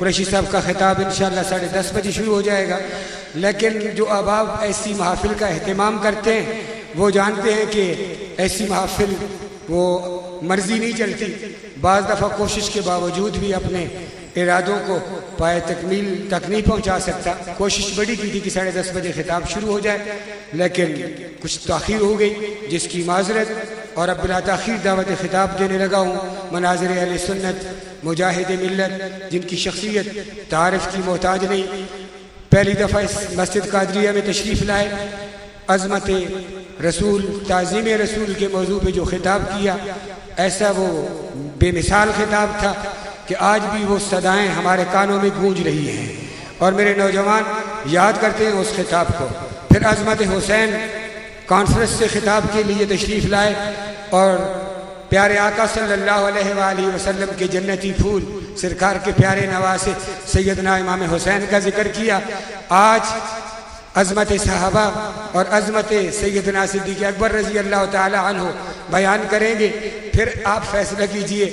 कुरैशी साहब का खिताब इंशाअल्लाह 10:30 बजे शुरू हो जाएगा। लेकिन जो अहबाब ऐसी महफिल का अहतमाम करते हैं वो जानते हैं कि ऐसी महफिल वो मर्जी नहीं चलती। बाज़ दफ़ा कोशिश के बावजूद भी अपने इरादों को पाए तकमील तक नहीं पहुँचा सकता। कोशिश बड़ी की थी कि 10:30 बजे खिताब शुरू हो जाए, लेकिन कुछ ताख़ीर हो गई जिसकी माज़रत, और अब बिला ताख़ीर दावत खिताब देने लगा हूँ मनाज़िर अहले सुन्नत मुजाहिद मिल्लत, जिनकी शख्सियत तारीफ़ की मोहताज नहीं। पहली दफ़ा इस मस्जिद कादरिया में तशरीफ़ लाए, अज़मत रसूल ताज़ीम रसूल के मौजू पे जो खिताब किया, ऐसा वो बेमिसाल खिताब था कि आज भी वो सदाएं हमारे कानों में गूंज रही हैं और मेरे नौजवान याद करते हैं उस खिताब को। फिर अज़मत हुसैन कॉन्फ्रेंस से खिताब के लिए तशरीफ़ लाए और प्यारे आका सल्लल्लाहु अलैहि वसल्लम के जन्नती फूल सरकार के प्यारे नवासे सैयदना इमाम हुसैन का जिक्र किया। आज अज़मत सहाबा और अज़मत सैयदना सिद्दीक़ अकबर रज़ी अल्लाह ताला अन्हु बयान करेंगे। फिर आप फैसला कीजिए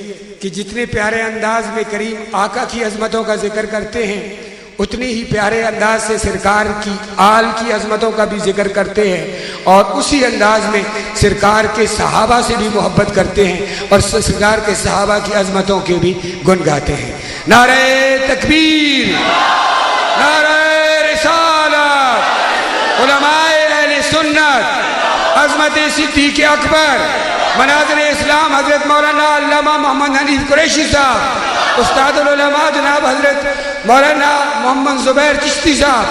कि जितने प्यारे अंदाज में करीम आका की अज़मतों का जिक्र करते हैं, उतनी ही प्यारे अंदाज से सरकार की आल की अज़मतों का भी जिक्र करते हैं और उसी अंदाज में सरकार के सहाबा से भी मोहब्बत करते हैं और सरकार के सहाबा की अज़मतों के भी गुन गाते हैं। नारे तकबीर, नारे रिसालत, उलमाए अहले सुन्नत, अज़मत सिद्दीक़ अकबर, मनाज़िर इस्लाम हज़रत मौलाना अल्लामा मोहम्मद हनीफ कुरैशी साहब, उस्तादुल उलमा जनाब हज़रत मौलाना मोहम्मद ज़ुबैर चिश्ती साहब।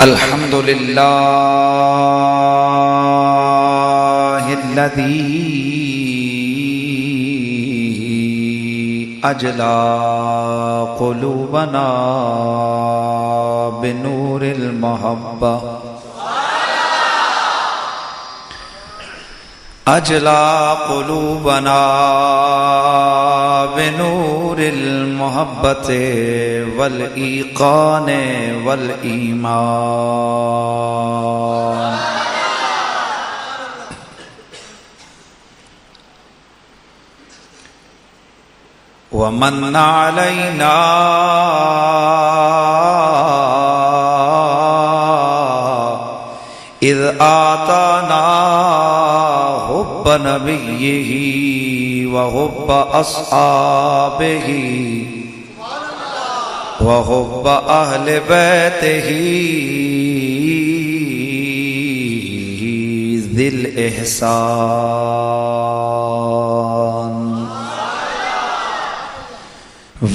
अल्हम्दुलिल्लाहिल्लज़ी अजला क़ुलूबना बिनूरिल मुहब्बा, अजला क़ुलूबना बिनूरिल मुहब्बते वल ईक़ाने वल ईमान। वमन्ना अलैना इज़ आताना हुब्ब नबिय्यिही व हुब्ब अस्हाबिही व हुब्ब अहले बैतिही ज़िल इहसान।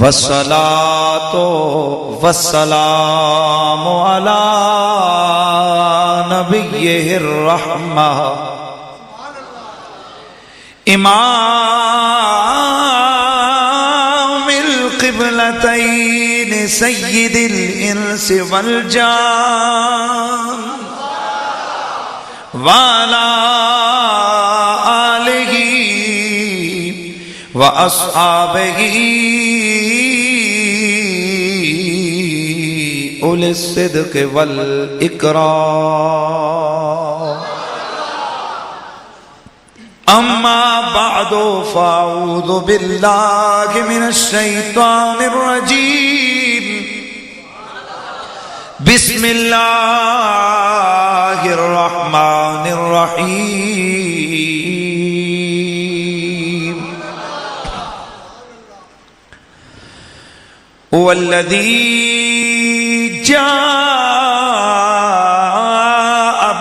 वस्सलातो वस्सलामु अला नबिय्यिर रहमा इमामिल क़िबलतैन सय्यिदिल इंस वल जान वाला आलिही व अस्हाबिही उल सिद्क़ वल इकराम। अम्मा बअदु फ़अऊज़ु बिल्लाहि मिनश शैतानिर रजीम। बिस्मिल्लाहिर रहमानिर रहीम। वल्लज़ी जाअ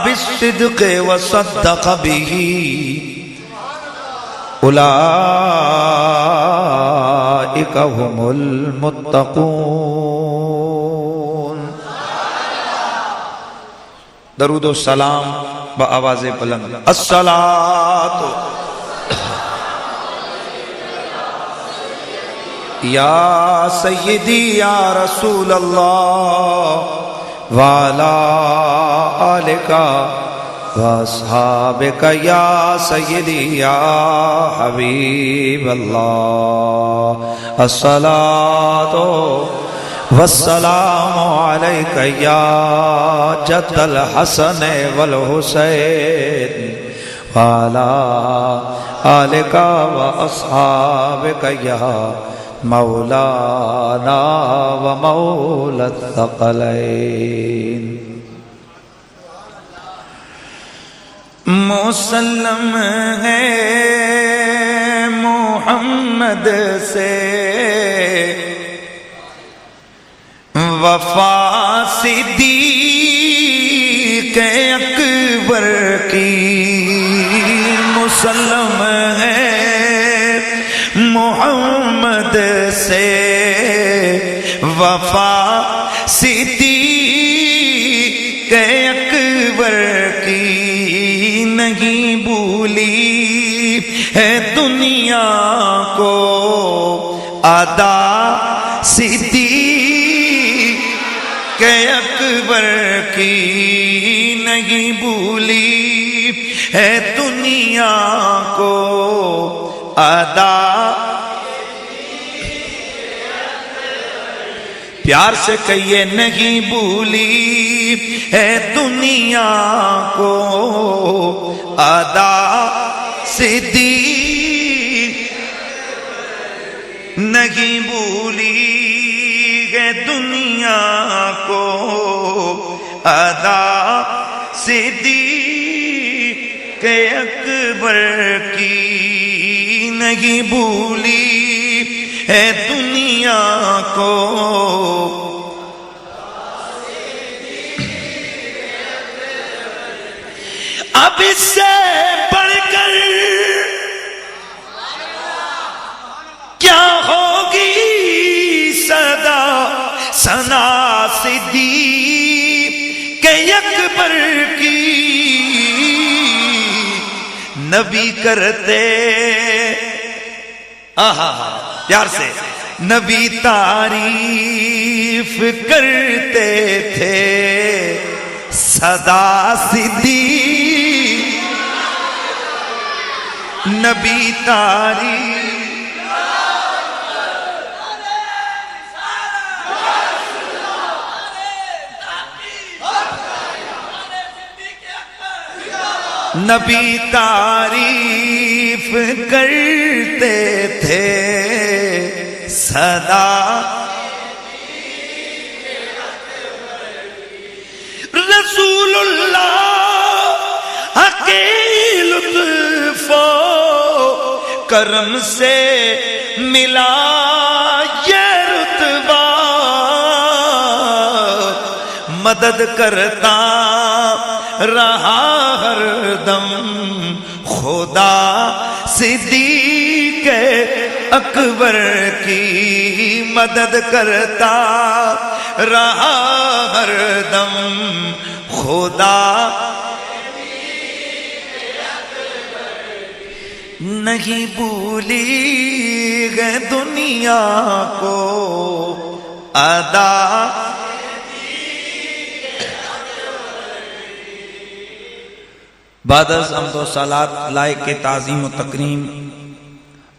बिस्सिद्क़ व सद्दक़ बिही उलाइका हुमुल मुत्तक़ून। दरूद सलाम व आवाज़ बुलंद। अस्सलातु या सय्यदी या रसूल अल्लाह वाला आलिका वअस्हाबिका या सय्यदी या हबीब अल्लाह। अस्सलातु वस्सलामु अलैका या जद्दल हसन वल हुसैन वाला आलिका व अस्हाबिका या मौलाना व मौला थक़लैन। मुसल्लम है मोहम्मद से वफा सिद्दीक़ अकबर की। मुसल्लम है मोहम्मद से वफा सिद्दीक़ अकबर की। नहीं भूली है दुनिया को अदा सिद्दीक़ अकबर की। नहीं भूली है दुनिया को अदा। प्यार से कहिए नहीं भूली है दुनिया को अदा सिद्दीक़। नहीं भूली है दुनिया को अदा सिद्दीक़ अकबर की। नहीं भूली है दुनिया को अब इससे बढ़कर क्या होगी सदा सना सिद्दीक़ अकबर की। नबी करते आहा प्यार से नबी तारीफ करते थे सदा सिद्दीक़। नबी तारीफ नबी तारीफ करते थे सदा। रसूलुल्लाह के लुत्फ़ो करम से मिला ये रुतबा। मदद करता रहा हर दम खुदा सिद्दीक़ अकबर की। मदद करता रहा हर दम खुदा। नहीं भूली है दुनिया को अदा। बादस हमदो सलात लायक के ताज़ीम व तकरीम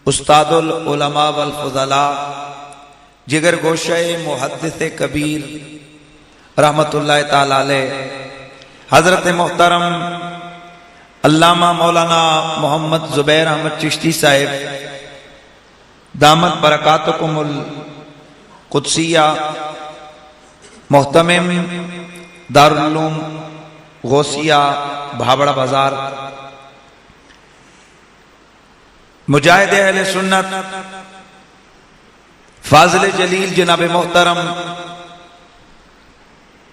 उस्तादुल उलमा वल फुज़ला जिगर गोशे मुहद्दिस कबीर रहमतुल्लाह ताला अलैह हज़रत मोहतरम अल्लामा मौलाना मोहम्मद ज़ुबैर अहमद चिश्ती साहिब दामत बरकातुकुमुल कुद्सिया मोहतमिम दारुल उलूम गौसिया भाबड़ा बाजार मुजाहिद अहले सुन्नत फाजिल जलील जनाब मोहतरम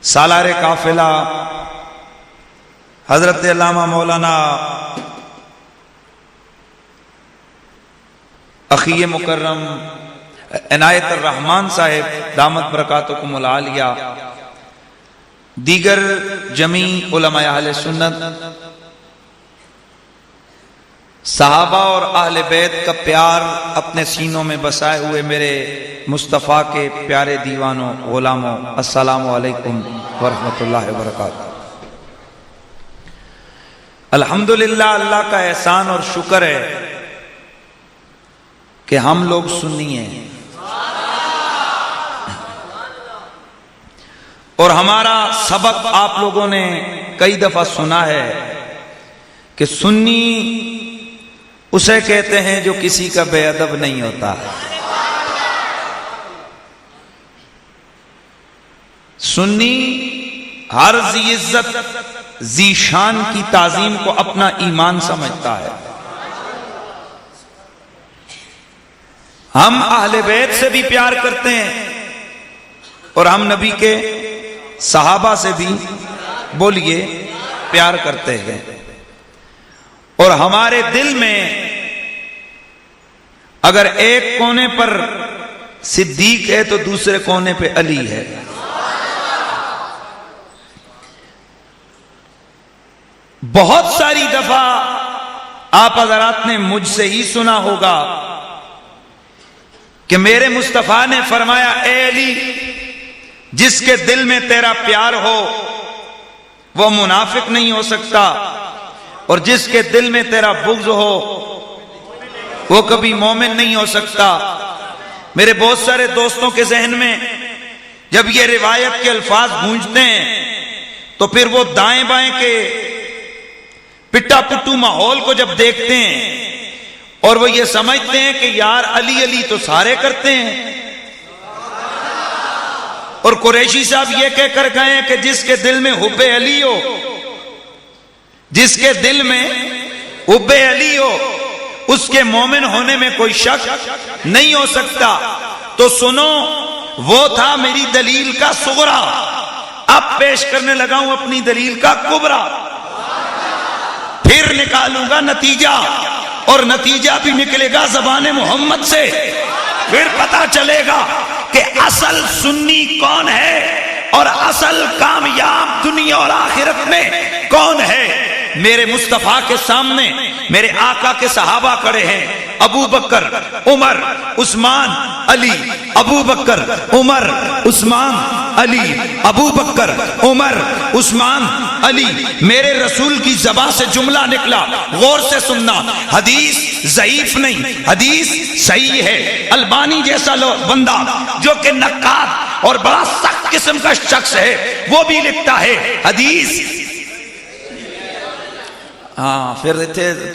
सालारे काफिला हजरत अल्लामा मौलाना अखी मुकर्रम इनायत रहमान साहिब दामत बरकातुकुमुल आलिया दीगर जमी उलमाए अहले सुन्नत, सहाबा और अहले बैत का प्यार अपने सीनों में बसाए हुए मेरे मुस्तफ़ा के प्यारे दीवानों गुलामों, अस्सलामु अलैकुम वरहमतुल्लाहि वबरकातुहू। अल्हम्दुलिल्लाह, अल्लाह का एहसान और शुक्र है कि हम लोग सुन्नी हैं और हमारा सबक आप लोगों ने कई दफा सुना है कि सुन्नी उसे कहते हैं जो किसी का बेअदब नहीं होता। सुन्नी हर जी इज्जत जी शान की ताजीम को अपना ईमान समझता है। हम अहले बैत से भी प्यार करते हैं और हम नबी के सहाबा से भी, बोलिए, प्यार करते हैं। और हमारे दिल में अगर एक कोने पर सिद्दीक है तो दूसरे कोने पे अली है। बहुत सारी दफा आप हज़रात ने मुझसे ही सुना होगा कि मेरे मुस्तफा ने फरमाया, ए अली, जिसके दिल में तेरा प्यार हो वो मुनाफिक नहीं हो सकता, और जिसके दिल में तेरा बुग़्ज़ हो वो कभी मोमिन नहीं हो सकता। मेरे बहुत सारे दोस्तों के जहन में जब ये रिवायत के अल्फाज गूंजते हैं तो फिर वो दाएं बाएं के पिट्टा पुट्टू माहौल को जब देखते हैं और वो ये समझते हैं कि यार अली अली तो सारे करते हैं, और कुरैशी साहब ये कहकर गए कि जिसके दिल में हुब्बे अली हो, जिसके दिल में हुब्बे अली हो, उसके मोमिन होने में कोई शक नहीं हो सकता। तो सुनो, वो था मेरी दलील का सुगरा, अब पेश करने लगा हूं अपनी दलील का कुबरा। फिर निकालूंगा नतीजा, और नतीजा भी निकलेगा ज़बान मोहम्मद से। फिर पता चलेगा कि असल सुन्नी कौन है और असल कामयाब दुनिया और आखिरत में कौन है। मेरे मुस्तफा के सामने मेरे आका के सहाबा खड़े हैं, अबू बकर, उमर, उस्मान, अली, अबू बकर, उमर, उस्मान, अली, अबू बकर, उमर, उस्मान, अली। मेरे रसूल की ज़बान से जुमला निकला, गौर से सुनना। हदीस ज़ईफ नहीं, हदीस सही है। अलबानी जैसा बंदा जो कि नक्काद और बड़ा सख्त किस्म का शख्स है, वो भी लिखता है हदीस। हाँ, फिर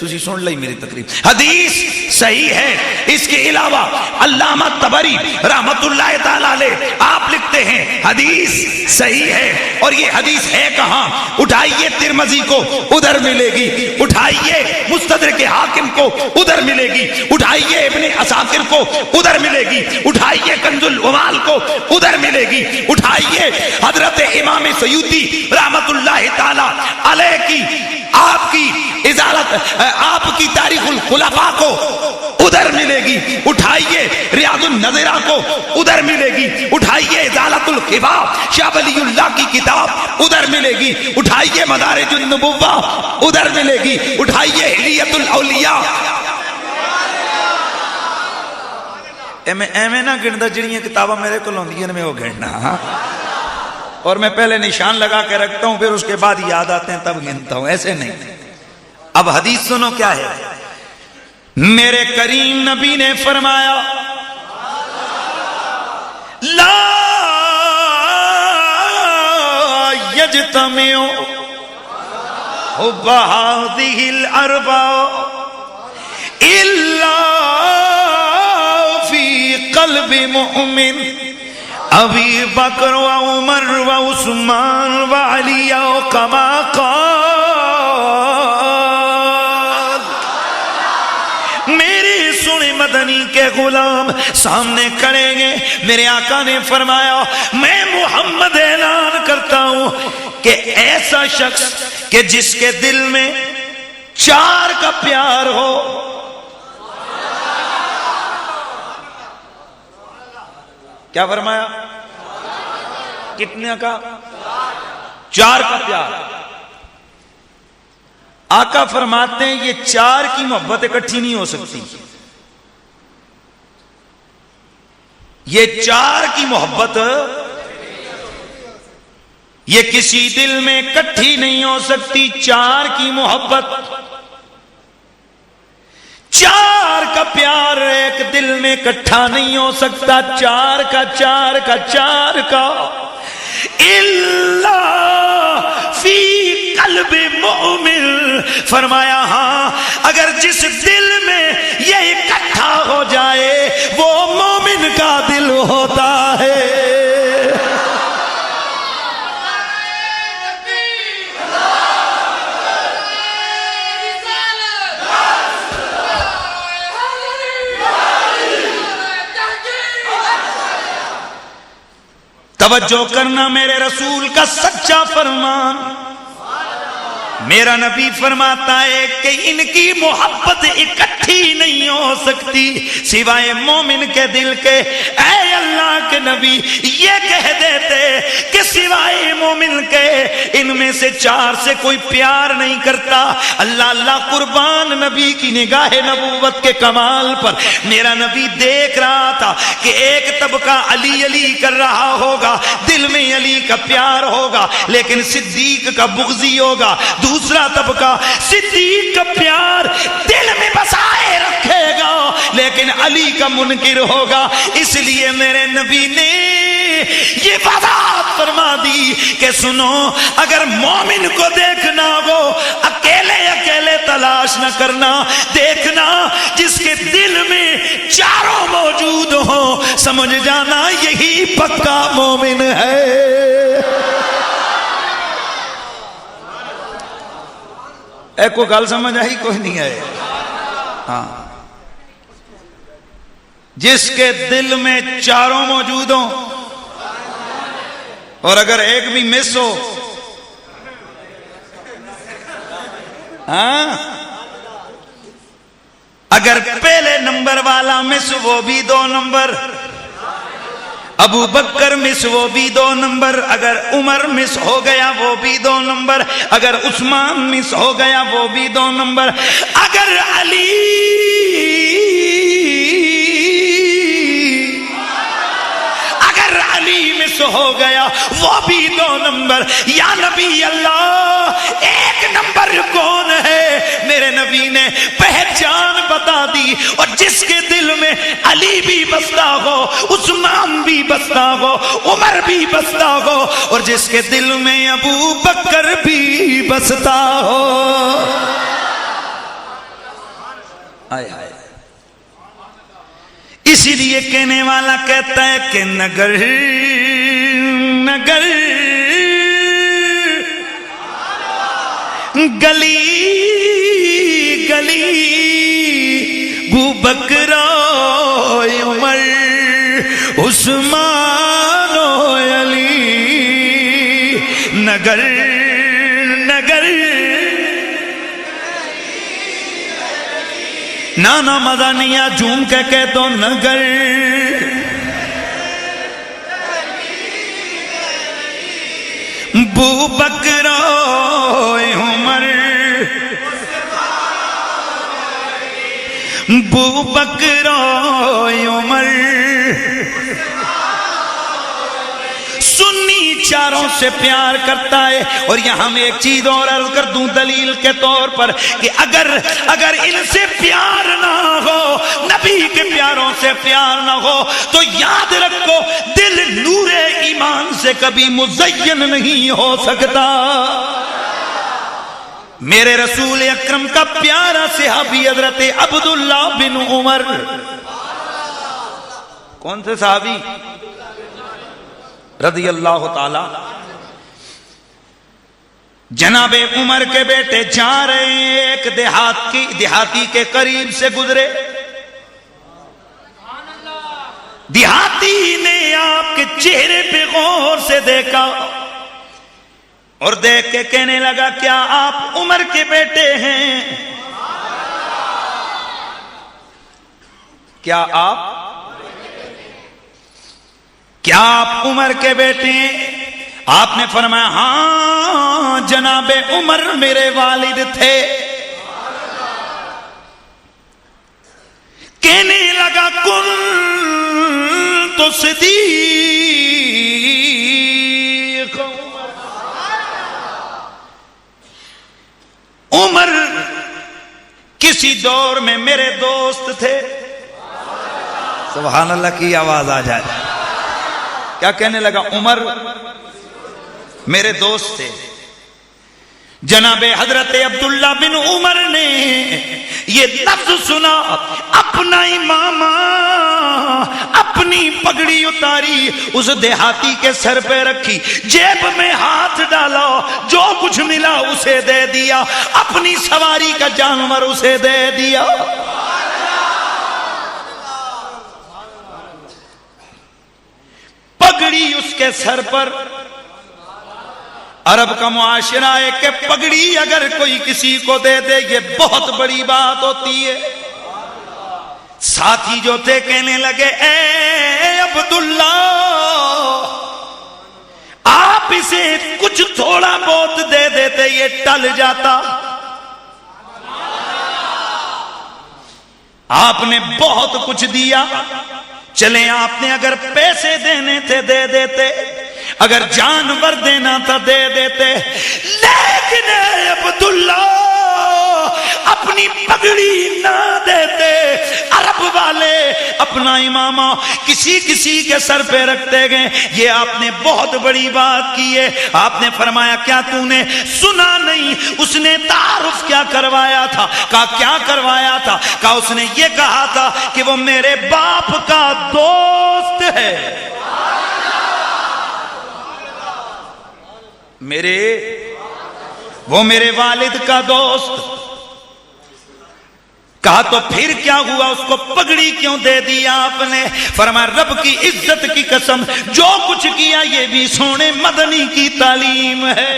तुझी सुन ली मेरी तकरीब, हदीस सही है। इसके अलावा अल्लामा तबरी रहमतुल्लाह ताला अलैह आप लिखते हैं हदीस सही है। और ये हदीस है कहां? उठाइए तिरमिज़ी को, उधर मिलेगी। उठाइए मुस्तदरक के हाकिम को, उधर मिलेगी। उठाइए इब्ने असाकिर को, उधर मिलेगी। उठाइए कंजुल उमाल को, उधर मिलेगी। उठाइए हजरत इमाम सयूती रहमतुल्लाह ताला अलैह की आपकी इजालत, आपकी तारीखुल खुलफा को, उधर मिलेगी। उठाइए रियादुन नज़ीरा को, उधर मिलेगी। उठाइए इजालतुल खिफाफ शाह वलीउल्लाह की किताब, उधर मिलेगी। उठाइए मदारिजुन नबुव्वा, उधर मिलेगी। उठाइए हिलियतुल औलिया। एवें ना गिनदा, जिहड़ियां किताबां मेरे को होंदियां मैं वो गिनना, और मैं पहले निशान लगा के रखता हूं, फिर उसके बाद याद आते हैं तब गिनता हूं, ऐसे नहीं। अब हदीस सुनो क्या है। मेरे करीम नबी ने फरमाया, ला यजतमिउ हुब्बु हाज़िहिल अरबा इल्ला फी क़ल्बि मुमिन अबी बकर व उमर व उस्मान व अली कमा क़ाल। मेरे सुने मदनी के गुलाम सामने करेंगे। मेरे आका ने फरमाया, मैं मुहम्मद ऐलान करता हूं कि ऐसा शख्स कि जिसके दिल में चार का प्यार हो, क्या फरमाया? कितने का? चार का प्यार। आका फरमाते हैं ये चार की मोहब्बत इकट्ठी नहीं हो सकती, ये चार की मोहब्बत ये किसी दिल में इकट्ठी नहीं हो सकती। चार की मोहब्बत, चार का प्यार एक दिल में इकट्ठा नहीं हो सकता। चार का चार का चार का इल्ला फी कल्बे मोमिन, फरमाया हां अगर जिस दिल में ये इकट्ठा हो जाए वो मोमिन का दिल होता है। तवज्जो करना मेरे रसूल का सच्चा फरमान। मेरा नबी फरमाता है कि इनकी मोहब्बत इकट्ठी नहीं हो सकती सिवाय मोमिन के दिल के। ऐ अल्लाह के नबी ये कह देते कि सिवाय मोमिन के इनमें से चार से कोई प्यार नहीं करता। अल्लाह अल्लाह कुर्बान नबी की निगाह नबूवत के कमाल पर। मेरा नबी देख रहा था कि एक तबका अली अली कर रहा होगा, दिल में अली का प्यार होगा, लेकिन सिद्दीक का बुग़्ज़ी होगा। दूसरा तबका सिद्दीक का प्यार दिल में बसाए रखेगा, लेकिन अली का मुनकिर होगा। इसलिए मेरे नबी ने ये वज़ाहत फरमा दी कि सुनो, अगर मोमिन को देखना हो अकेले अकेले तलाश न करना, देखना जिसके दिल में चारों मौजूद हो, समझ जाना यही पक्का मोमिन है। को गल समझ आई? कोई नहीं आए? हाँ, जिसके दिल में चारों मौजूद हो और अगर एक भी मिस हो, हाँ, अगर पहले नंबर वाला मिस वो भी 2 नंबर, अबू बकर मिस वो भी 2 नंबर, अगर उमर मिस हो गया वो भी 2 नंबर, अगर उस्मान मिस हो गया वो भी 2 नंबर, अगर अली मिस हो गया वो भी 2 नंबर। या नबी अल्लाह एक नंबर कौन है? मेरे नबी ने पहचान बता दी। और जिसके दिल में अली भी बसता हो, उस्मान भी बसता हो, उमर भी बसता हो, और जिसके दिल में अबू बकर भी बसता हो। आए हाय, इसीलिए कहने वाला कहता है कि नगर नगर गली गली अबू बकर उमर उस्मान अली, नगर नगर नाना मदानिया झूम के कह तो नगर अबू बकर उमर अबू बकर उमर। सुन्नी चारों से प्यार करता है। और यहां मैं एक चीज और अर्ज कर दूं दलील के तौर पर कि अगर इनसे प्यार ना हो, नबी के प्यारों से प्यार ना हो, तो याद रखो दिल नूरे ईमान से कभी मुज़य्यन नहीं हो सकता। मेरे रसूल अकरम का प्यारा सहाबी हजरत अब्दुल्ला बिन उमर। कौन से सहाबी? रज़ी अल्लाह ताला। जनाबे उमर के बेटे जा रहे हैं, एक देहाती के करीब से गुजरे। देहाती ने आपके चेहरे पे गौर से देखा और देख के कहने लगा, क्या आप उमर के बेटे हैं? क्या आप उमर के बेटे हैं? आपने फरमाया हाँ जनाबे उमर मेरे वालिद थे। कहने लगा कुल तो सिद्दीक उमर किसी दौर में मेरे दोस्त थे। सुभान अल्लाह की आवाज आ जाए। क्या कहने लगा? उमर मेरे दोस्त थे। जनाबे हजरत अब्दुल्ला बिन उमर ने ये लफ्ज सुना, अपना इमामा अपनी पगड़ी उतारी, उस देहाती के सर पे रखी, जेब में हाथ डाला, जो कुछ मिला उसे दे दिया, अपनी सवारी का जानवर उसे दे दिया। पगड़ी उसके सर पर। अरब का मुआशरा है कि पगड़ी अगर कोई किसी को दे दे ये बहुत बड़ी बात होती है। साथी जो थे कहने लगे, ए अब्दुल्ला आप इसे कुछ थोड़ा बहुत दे देते ये टल जाता। आपने बहुत कुछ दिया, चले आपने अगर पैसे देने थे दे देते, अगर जानवर देना था दे देते, लेकिन अब्दुल्ला अपनी पगड़ी ना देते। अरब वाले अपना इमामा किसी किसी के सर पे रखते गए। ये आपने बहुत बड़ी बात की है। आपने फरमाया क्या तूने सुना नहीं उसने तारुफ क्या करवाया था? कहा क्या करवाया था? कहा उसने ये कहा था कि वो मेरे बाप का दोस्त है। वो मेरे वालिद का दोस्त। कहा तो फिर क्या हुआ? उसको पगड़ी क्यों दे दिया आपने? फरमाया रब की इज्जत की कसम जो कुछ किया ये भी सोने मदनी की तालीम है।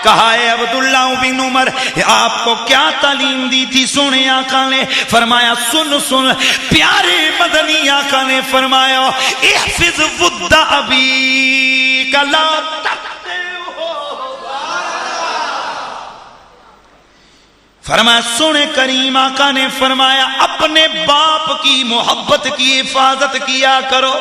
कहा है अब्दुल्ला बिन उमर आपको क्या तालीम दी थी सोने आका ने? फरमाया सुन सुन प्यारे मदनी आका ने फरमाया इहफिज वुद्दा अबी कला। फरमाया सोने करीम आका ने फरमाया अपने बाप की मोहब्बत की हिफाजत किया करो।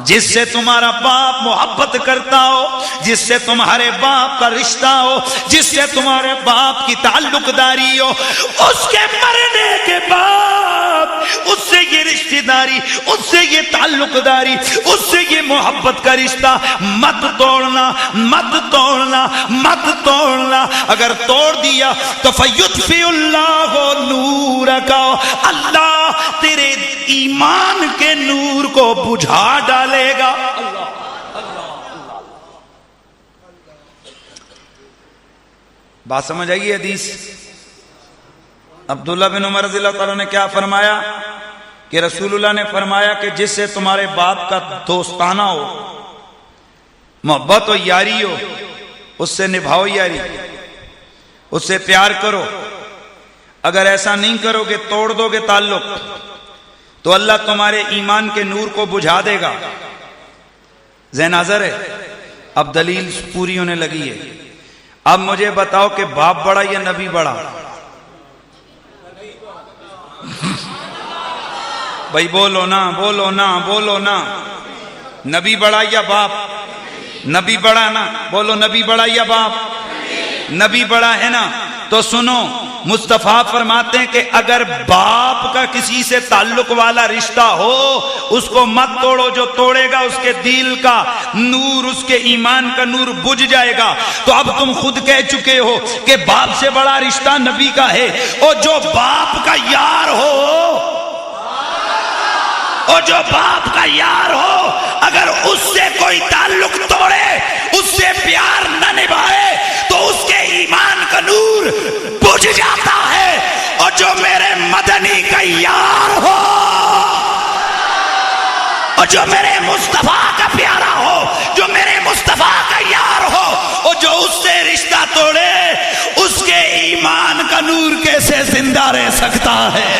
जिससे तुम्हारा बाप मोहब्बत करता हो, जिससे तुम्हारे बाप का रिश्ता हो, जिससे तुम्हारे बाप की ताल्लुकदारी हो, उसके मरने के बाद उससे ये रिश्तेदारी, उससे ये ताल्लुकदारी, उससे ये मोहब्बत का रिश्ता मत तोड़ना, मत तोड़ना, मत तोड़ना। अगर तोड़ दिया तो फयुत्फिउल्लाहु नूरका, अल्लाह तेरे ईमान के नूर को बुझा डालेगा। बात समझ आई? हदीस अब्दुल्ला बिन उमर रज़ियल्लाहु ताला ने क्या फरमाया कि रसूलुल्लाह ने फरमाया कि जिससे तुम्हारे बाप का दोस्ताना हो, मोहब्बत हो, यारी हो, उससे निभाओ यारी, उससे प्यार करो। अगर ऐसा नहीं करोगे, तोड़ दोगे ताल्लुक, तो अल्लाह तुम्हारे ईमान के नूर को बुझा देगा। ज़हन हाज़िर है? अब दलील पूरी होने लगी है। अब मुझे बताओ कि बाप बड़ा या नबी बड़ा? भाई बोलो ना, बोलो ना, बोलो ना। नबी बड़ा या बाप? नबी बड़ा ना? बोलो नबी बड़ा या बाप? नबी बड़ा है ना? तो सुनो, मुस्तफा फरमाते हैं कि अगर बाप का किसी से ताल्लुक वाला रिश्ता हो उसको मत तोड़ो, जो तोड़ेगा उसके दिल का नूर, उसके ईमान का नूर बुझ जाएगा। तो अब तुम खुद कह चुके हो कि बाप से बड़ा रिश्ता नबी का है। और जो बाप का यार हो, और जो बाप का यार हो, अगर उससे कोई ताल्लुक तोड़े, उससे प्यार न निभाए, तो उसके ईमान का नूर बुझ जाता है। और जो मेरे मदनी का यार हो, और जो मेरे मुस्तफा का प्यारा हो, जो मेरे मुस्तफा का यार हो, और जो उससे रिश्ता तोड़े, उसके ईमान का नूर कैसे जिंदा रह सकता है?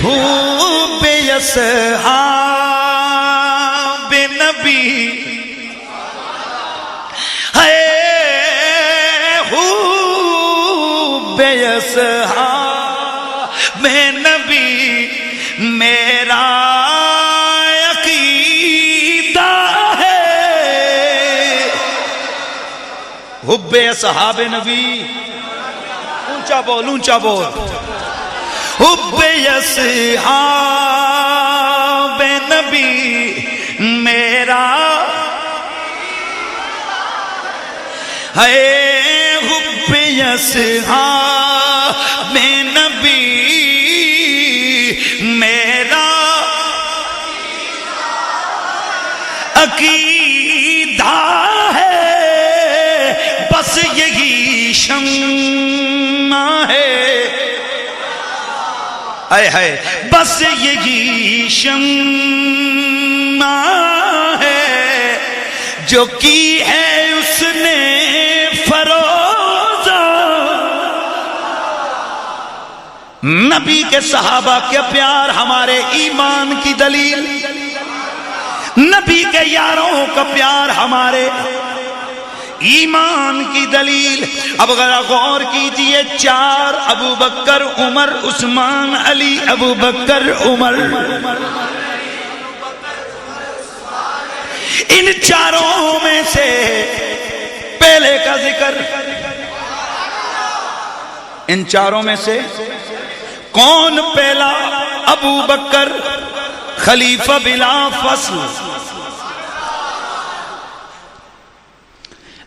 हुब्बे अस्हाबे नबी है, हुब्बे अस्हाबे नबी मेरा अकीदा है। हुब्बे अस्हाबे नबी, ऊंचा बोल, ऊंचा बोल। हुब्बे अस्हाबे नबी मेरा है, हुब्बे अस्हाबे नबी मेरा अकीदा है। बस यही शम्मा है, आए हाय, बस यही शम्मा है जो की है उसने फरोजा। नबी के सहाबा के प्यार हमारे ईमान की दलील, नबी के यारों का प्यार हमारे ईमान की दलील। अब अगर गौर कीजिए, 4 अबू बकर उमर उस्मान अली, अबू बकर उमर, इन चारों में से पहले का जिक्र, इन चारों में से कौन पहला? अबू बकर खलीफा बिला फसल,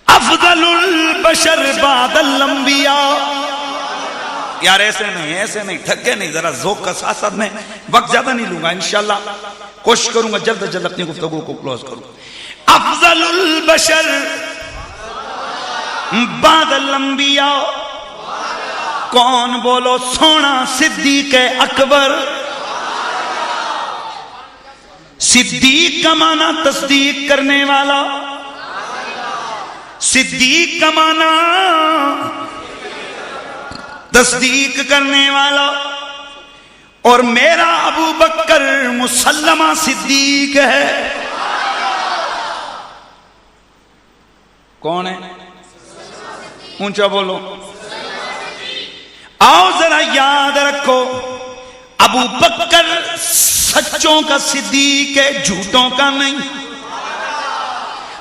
अफजलुल बशर बादल अंबिया। यार ऐसे नहीं, थके नहीं, जरा ज़ौक़ का साथ में वक्त ज्यादा नहीं लूंगा, इंशाल्लाह कोशिश करूंगा जल्द से जल्द अपनी गुफ्तगू को क्लोज करूं। अफजलुल बशर बादल अंबिया कौन? बोलो, सोना सिद्दीक़ अकबर। सिद्दीक का माना तस्दीक करने वाला, सिद्दीक का माना तस्दीक करने वाला, और मेरा अबू बकर मुसल्लमा सिद्दीक है। कौन है? ऊंचा बोलो। आओ जरा याद रखो, अबू बकर सच्चों का सिद्दीक है, झूठों का नहीं।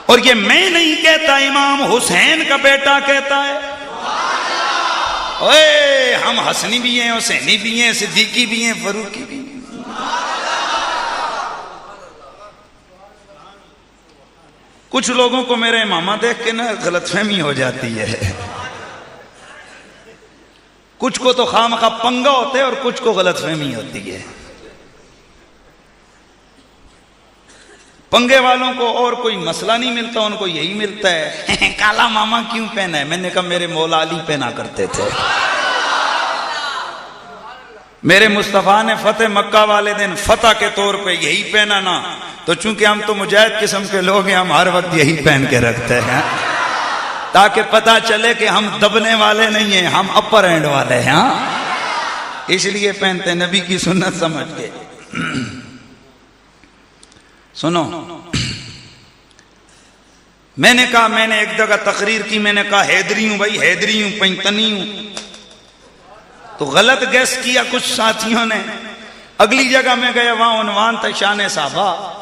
और ये मैं नहीं कहता, इमाम हुसैन का बेटा कहता है। ओए, हम हसनी भी हैं, हुसैनी भी हैं, सिद्दीकी भी हैं, फरूकी भी हैं। कुछ लोगों को मेरे इमामा देख के ना गलतफहमी हो जाती है, कुछ को तो खामखा पंगा होता है और कुछ को गलतफहमी होती है। पंगे वालों को और कोई मसला नहीं मिलता, उनको यही मिलता है काला मामा क्यों पहना है। मैंने कहा मेरे मौला अली पहना करते थे, मेरे मुस्तफा ने फतेह मक्का वाले दिन फतह के तौर पे यही पहना ना, तो चूंकि हम तो मुजाहिद किस्म के लोग हैं, हम हर वक्त यही पहन के रखते हैं ताकि पता चले कि हम दबने वाले नहीं हैं, हम अपर एंड वाले हैं। इसलिए पहनते, नबी की सुन्नत समझ के। सुनो, मैंने कहा, मैंने एक जगह तकरीर की, मैंने कहा हैदरी हूं भाई, हैदरी हूं, पैंतनी हूं, तो गलत गैस किया कुछ साथियों ने। अगली जगह में गया, वहां उन्वान था शान साहबा,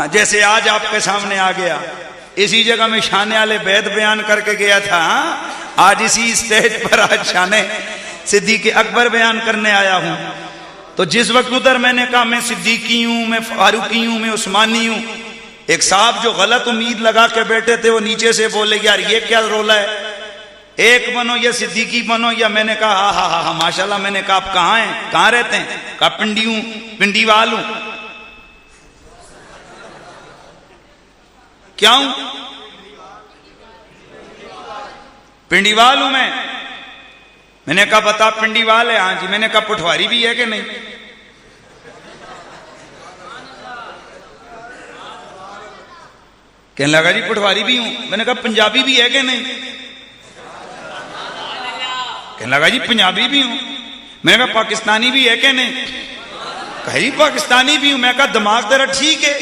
जैसे आज आपके सामने आ गया। इसी जगह में शान आले बैत बयान करके गया था, आज इसी स्टेज पर आज शान सिद्दीक़ अकबर बयान करने आया हूं। तो जिस वक्त उधर मैंने कहा मैं सिद्दीकी हूं, मैं फारूकी हूं, मैं उस्मानी हूं, एक साहब जो गलत उम्मीद लगा के बैठे थे वो नीचे से बोले, यार ये क्या रोला है, एक बनो या सिद्दीकी बनो। या मैंने कहा हा हा हा माशाल्लाह। मैंने कहा आप कहाँ हैं, कहाँ रहते हैं? कहा पिंडी हूं, पिंडीवाल हूं। क्या हूं? पिंडीवाल हूं मैं। मैंने कहा बता पिंडीवाल है? हाँ जी। मैंने कहा पटवारी भी है कि नहीं? कहने लगा जी पटवारी भी हूं। मैंने कहा पंजाबी भी है कि नहीं? कहने लगा जी पंजाबी भी हूं। मैं कहा पाकिस्तानी भी है क्या? नहीं। कही पाकिस्तानी भी हूं। मैं कहा दिमाग तेरा ठीक है,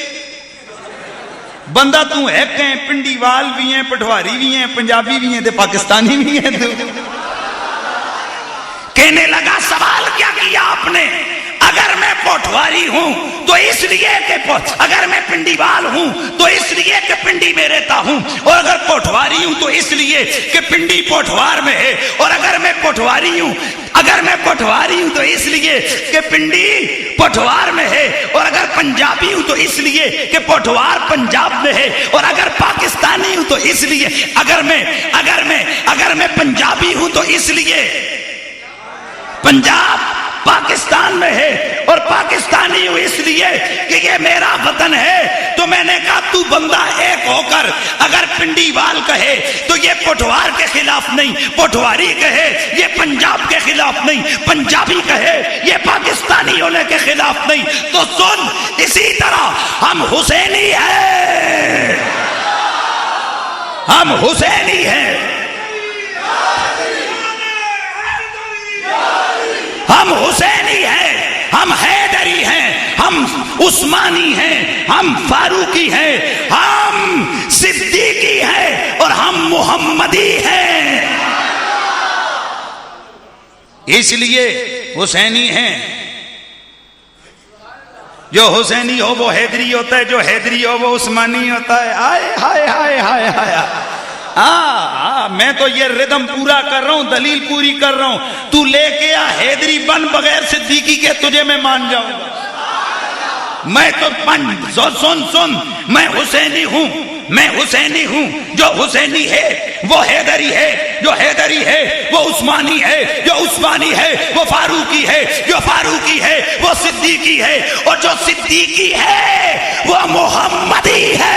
बंदा तू है कहीं पिंडीवाल भी है, पटवारी भी है, पंजाबी भी है, ते पाकिस्तानी भी है तू। कहने लगा सवाल क्या किया आपने? अगर मैं पोठवारी हूं तो इसलिए कि अगर मैं पिंडीवाल हूं तो इसलिए कि पिंडी में रहता हूं, और अगर पोठवारी हूं तो इसलिए कि पिंडी पोठवार में है, और अगर मैं पोठवारी हूं तो इसलिए कि पिंडी पोठवार में है, और अगर पंजाबी हूं तो इसलिए कि पोठवार पंजाब में है, और अगर पाकिस्तानी हूं तो इसलिए अगर मैं पंजाबी हूं तो इसलिए पंजाब पाकिस्तान में है, और पाकिस्तानी हूं इसलिए कि ये मेरा वतन है। तो मैंने कहा तू बंदा एक होकर अगर पिंडीवाल कहे तो ये पोठवार के खिलाफ नहीं, पोठवारी कहे ये पंजाब के खिलाफ नहीं, पंजाबी कहे ये पाकिस्तानी होने के खिलाफ नहीं। तो सुन, इसी तरह हम हुसैनी हैं, हम हुसैनी हैं, हम हुसैनी हैं, हम हैदरी हैं, हम उस्मानी हैं, हम फारूकी हैं, हम सिद्दीकी हैं, और हम मोहम्मदी हैं। इसलिए हुसैनी हैं। जो हुसैनी हो वो हैदरी होता है, जो हैदरी हो वो उस्मानी होता है। आए हाय हाय हाय हाय। मैं तो ये रिदम पूरा कर रहा हूं, दलील पूरी कर रहा हूं। तू लेके आ हैदरी बन बगैर सिद्दीकी के, तुझे मैं मान जाऊंगा। मैं तो सुन, मैं हुसैनी हूं, मैं हुसैनी हूं। जो हुसैनी है वो हैदरी है, जो हैदरी है वो उस्मानी है, जो उस्मानी है वो फारूकी है, जो फारूकी है वो सिद्दीकी है, और जो सिद्दीकी है वो मोहम्मदी है।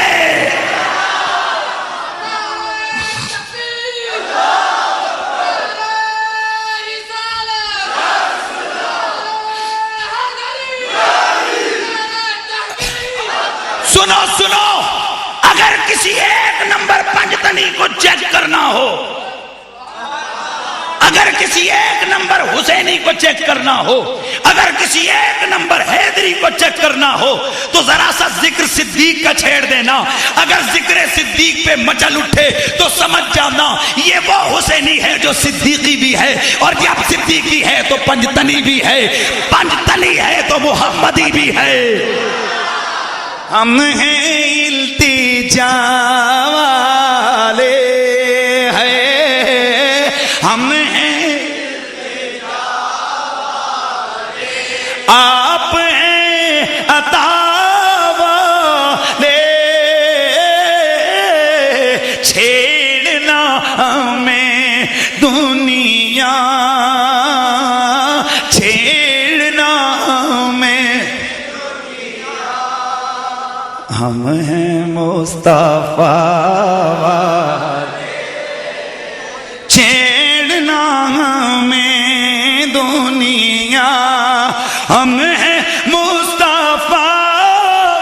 सुनो, अगर किसी एक नंबर पंजतनी को चेक करना हो, अगर किसी एक नंबर हुसैनी को चेक करना हो, अगर किसी एक नंबर हैदरी को चेक करना हो, तो जरा सा जिक्र सिद्दीक का छेड़ देना। अगर जिक्र सिद्दीक पे मचल उठे तो समझ जाना ये वो हुसैनी है जो सिद्दीकी भी है, और जब सिद्दीकी है तो पंजतनी भी है, पंजतनी है तो मोहम्मदी भी है। हम हैं इल्तिजा वाले हैं, हम हैं इल्तिजा वाले, आप हैं अता वाले, छेड़ना हमें दुनिया, छेड़ना हमें, हम हैं मुस्तफा वाले, छेड़ना हमें दुनिया, हम हैं मुस्तफा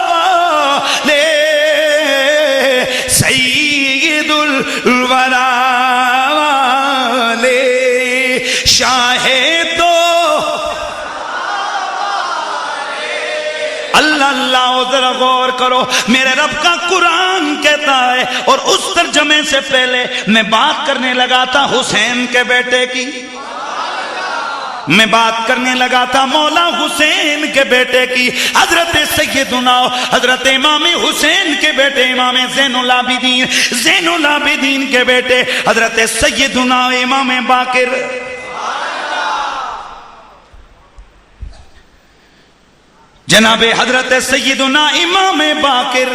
वाले, सैयदुल वरा वाले, शाहे तो अल्लाह। जरा गौर करो, मेरे रब का कुरान कहता है, और उस तर्जमे से पहले मैं बात करने लगा था हुसैन के बेटे की, मैं बात करने लगा था मौला हुसैन के बेटे की, हजरत सैयदुना हजरत इमाम हुसैन के बेटे इमाम ज़ैनुल आबिदीन के बेटे हजरत सैयदुना इमाम बाकिर। जनाबे हजरत सैयदुना इमाम बाकिर,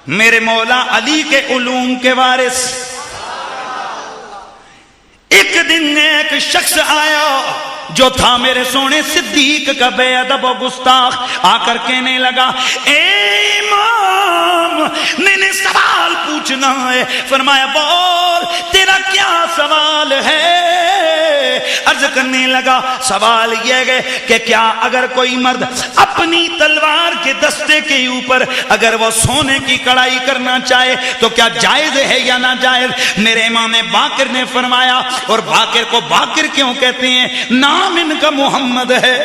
मेरे मौला अली के उलूम के वारिस। एक दिन एक शख्स आया जो था मेरे सोने सिद्दीक का बेअदब और गुस्ताख, आकर कहने लगा, ए इमाम, मैंने सवाल पूछना है। फरमाया, बोल, तेरा क्या सवाल है? अर्ज करने लगा, सवाल यह है कि क्या अगर कोई मर्द अपनी तलवार के दस्ते के ऊपर अगर वो सोने की कढ़ाई करना चाहे तो क्या जायज है या ना जायज? मेरे इमाम बाकिर ने फरमाया, और बाकिर को बाकिर क्यों कहते हैं? नाम इनका मोहम्मद है।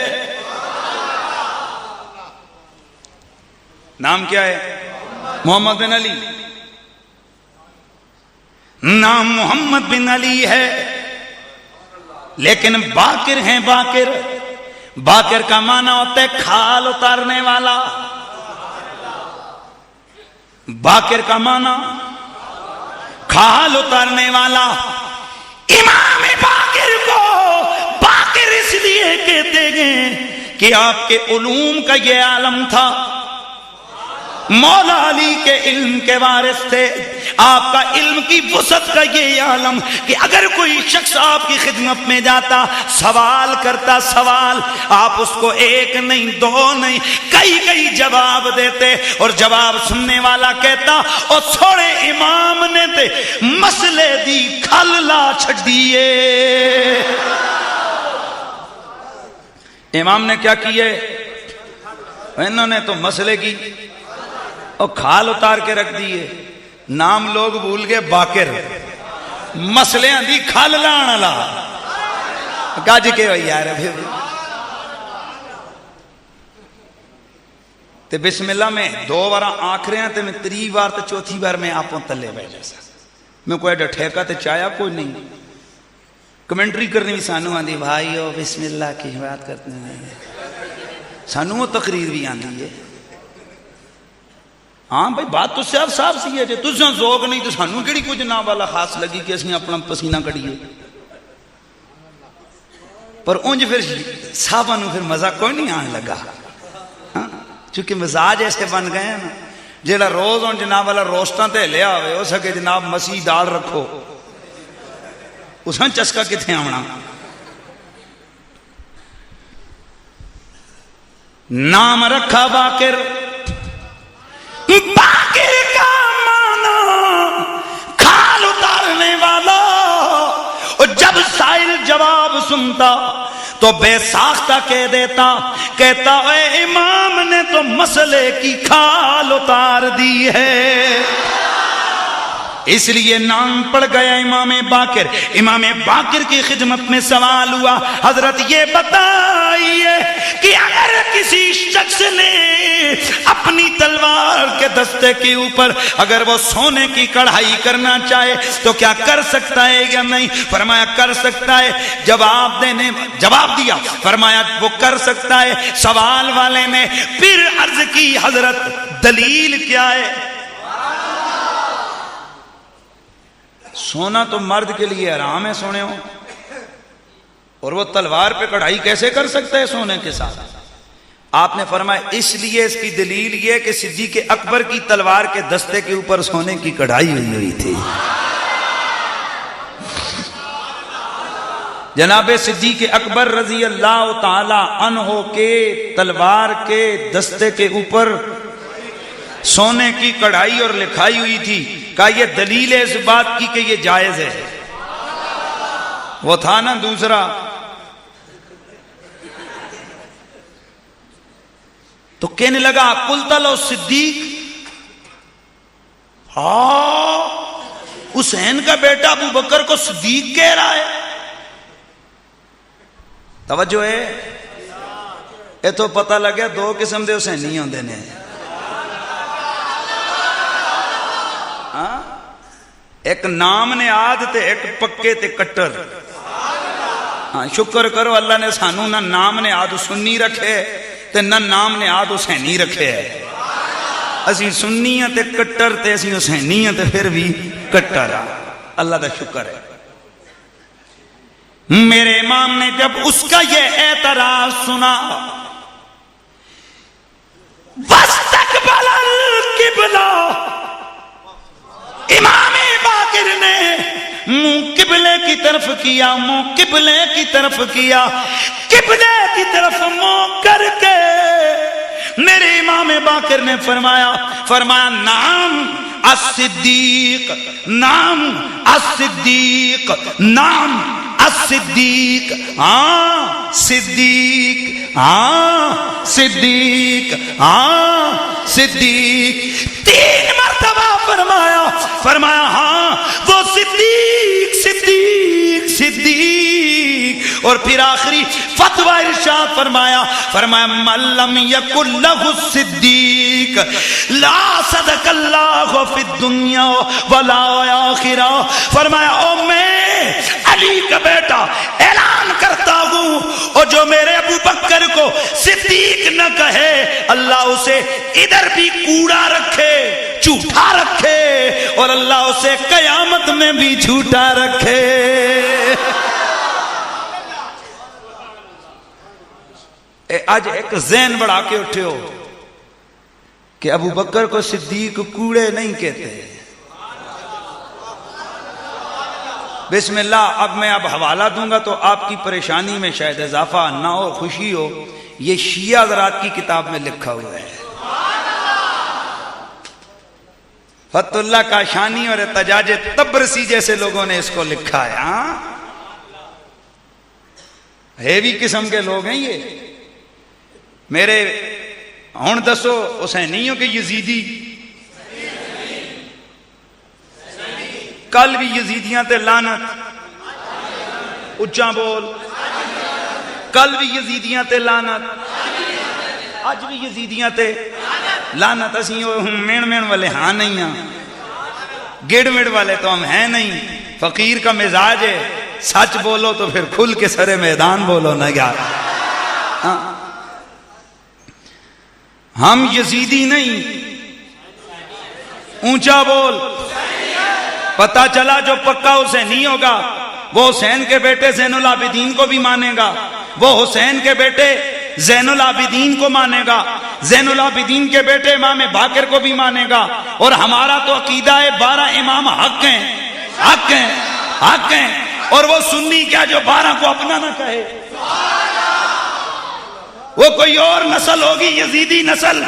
नाम क्या है? मोहम्मद बिन अली। नाम मोहम्मद बिन अली है, लेकिन बाकिर हैं बाकिर। बाकिर का माना होता है खाल उतारने वाला। बाकिर का माना खाल उतारने वाला। इमाम बाकिर को बाकिर इसलिए कहते हैं कि आपके उलूम का ये आलम था, मौला अली के इल्म के वारिस थे। आपका इल्म की वसअत का ये आलम कि अगर कोई शख्स आपकी खिदमत में जाता, सवाल करता, सवाल आप उसको एक नहीं दो नहीं कई कई जवाब देते, और जवाब सुनने वाला कहता और थोड़े इमाम ने ते मसले दी खल ला छड़िए। इमाम ने क्या किए? इन्होंने तो मसले की और खाल उतार के रख दिए। नाम लोग भूल गए बाकिर, मसले दी खाल लाण वाला गज के हो यार। ते बिस्मिल्लाह में 2 बार आख रहे हैं, मैं 3 बार तो चौथी बार में आपो तले बैठे सा। मैं कोई ठेका ते चाया कोई नहीं। कमेंट्री करनी भी सानू आंदी, भाई ओ बिस्मिल्लाह की बात करते हैं, सानू वो तकरीर भी आंदी है। हाँ भाई बात तो साफ साफ सी है, जो तुझे जोक नहीं तो सानू केड़ी कुछ ना वाला खास लगी कि असं अपना पसीना कढ़िए। पर उंज फिर साहबा फिर मजा कोई नहीं आने लगा। हाँ, चूंकि मिजाज ऐसे बन गए हैं ना, जेड़ा रोज उन जनाब वाला रोस्टा ते लिया हो सके जनाब मसीह दाल रखो, उस चस्का किथे आना। नाम रखा बाकिर। बाकिर का माना खाल उतारने वाला। और जब साइल जवाब सुनता तो बेसाख्ता कह देता, कहता ए इमाम ने तो मसले की खाल उतार दी है। इसलिए नाम पड़ गया इमाम बाकिर। इमाम बाकिर की खिदमत में सवाल हुआ, हजरत ये बताइए कि अगर किसी शख्स ने अपनी तलवार के दस्ते के ऊपर अगर वो सोने की कढ़ाई करना चाहे तो क्या कर सकता है या नहीं? फरमाया कर सकता है। जवाब दिया, फरमाया वो कर सकता है। सवाल वाले ने फिर अर्ज की, हजरत दलील क्या है? सोना तो मर्द के लिए हराम है, सोने हो, और वो तलवार पे कढ़ाई कैसे कर सकता है सोने के साथ? आपने फरमाया इसलिए, इसकी दलील ये कि सिद्दीक़ अकबर की तलवार के दस्ते के ऊपर सोने की कढ़ाई हुई थी। जनाबे सिद्दीक़ अकबर रजी अल्लाह ताला अन्हो के तलवार के दस्ते के ऊपर सोने की कढ़ाई और लिखाई हुई थी। का ये दलील है इस बात की कि ये जायज है? वो था ना दूसरा, तो कहने लगा कुलतलो सिद्दीक, हुसैन का बेटा अबू बकर को सिद्दीक कह रहा है। तवज्जो है, ये तो पता लग गया 2 किस्म के हुसैनी होंदे ने। एक नाम ने आद ते एक पक्के ते कट्टर। हाँ, शुक्र करो अल्लाह ने सानू ना नाम ने आद सुन्नी रखे ते ना नाम ने आद हुसैनी रखे है। असी सुन्नी ते कट्टर ते असी हुसैनी ते फिर भी कट्टर। अल्लाह का शुक्र है। मेरे इमाम ने जब उसका ये एतराज सुना, वस्तकबलल किबला, इमाम बाकिर ने मुंह किबले की तरफ किया, मुंह किबले की तरफ किया, किबले की तरफ मुंह करके मेरे इमाम बाकिर ने फरमाया नाम as-Siddiq, नाम as-Siddiq, नाम सिद्दीक, हाँ सिद्दीक, हाँ सिद्दीक, हाँ सिद्दीक। 3 मर्तबा फरमाया, फरमाया हाँ वो सिद्दीक सिद्दीक सिद्दीक। और फिर आखिरी फतवा इरशाद फरमाया, फरमाया मल्लम यकुल्लहु सिद्दीक ला सदकल्लाहु फिद दुनिया वला आखिरा। फरमाया ओ मैं अली का बेटा ऐलान करता हूं, और जो मेरे अबू बकर को सिद्दीक न कहे, अल्लाह उसे इधर भी कूड़ा रखे, झूठा रखे, और अल्लाह उसे कयामत में भी झूठा रखे। आज एक ज़हन बढ़ा के उठे हो कि अबू बकर को सिद्दीक कूड़े नहीं कहते। बिस्मिल्लाह, अब मैं अब हवाला दूंगा तो आपकी परेशानी में शायद इजाफा ना हो, खुशी हो। ये शिया हज़रात की किताब में लिखा हुआ है, फतुल्लाह काशानी और तजाज तबरसी जैसे लोगों ने इसको लिखा है। हाँ, हेवी किस्म के लोग हैं ये। मेरे हुण दसो हुसैनी हो कि यजीदी? कल भी यजीदियां ते लानत, उच्चा बोल। कल भी यजीदियां ते लानत, अज भी यजीदियां ते लानत। असी मेण मेण वाले हाँ नहीं हाँ, गिड़ मिड़ वाले तो हम हैं नहीं। फकीर का मिजाज है, सच बोलो तो फिर खुल के सरे मैदान बोलो ना यार। हाँ, हम यजीदी नहीं, ऊंचा बोल। पता चला जो पक्का हुसैनी होगा वो हुसैन के बेटे ज़ैनुल आबिदीन को भी मानेगा, वो हुसैन के बेटे ज़ैनुल आबिदीन को मानेगा, ज़ैनुल आबिदीन के बेटे इमाम बाकर को भी मानेगा। और हमारा तो अकीदा है 12 इमाम हक हैं, हक हैं, हक हैं। और वो सुन्नी क्या जो 12 को अपना ना कहे? वो कोई और नस्ल होगी, यजीदी नस्ल।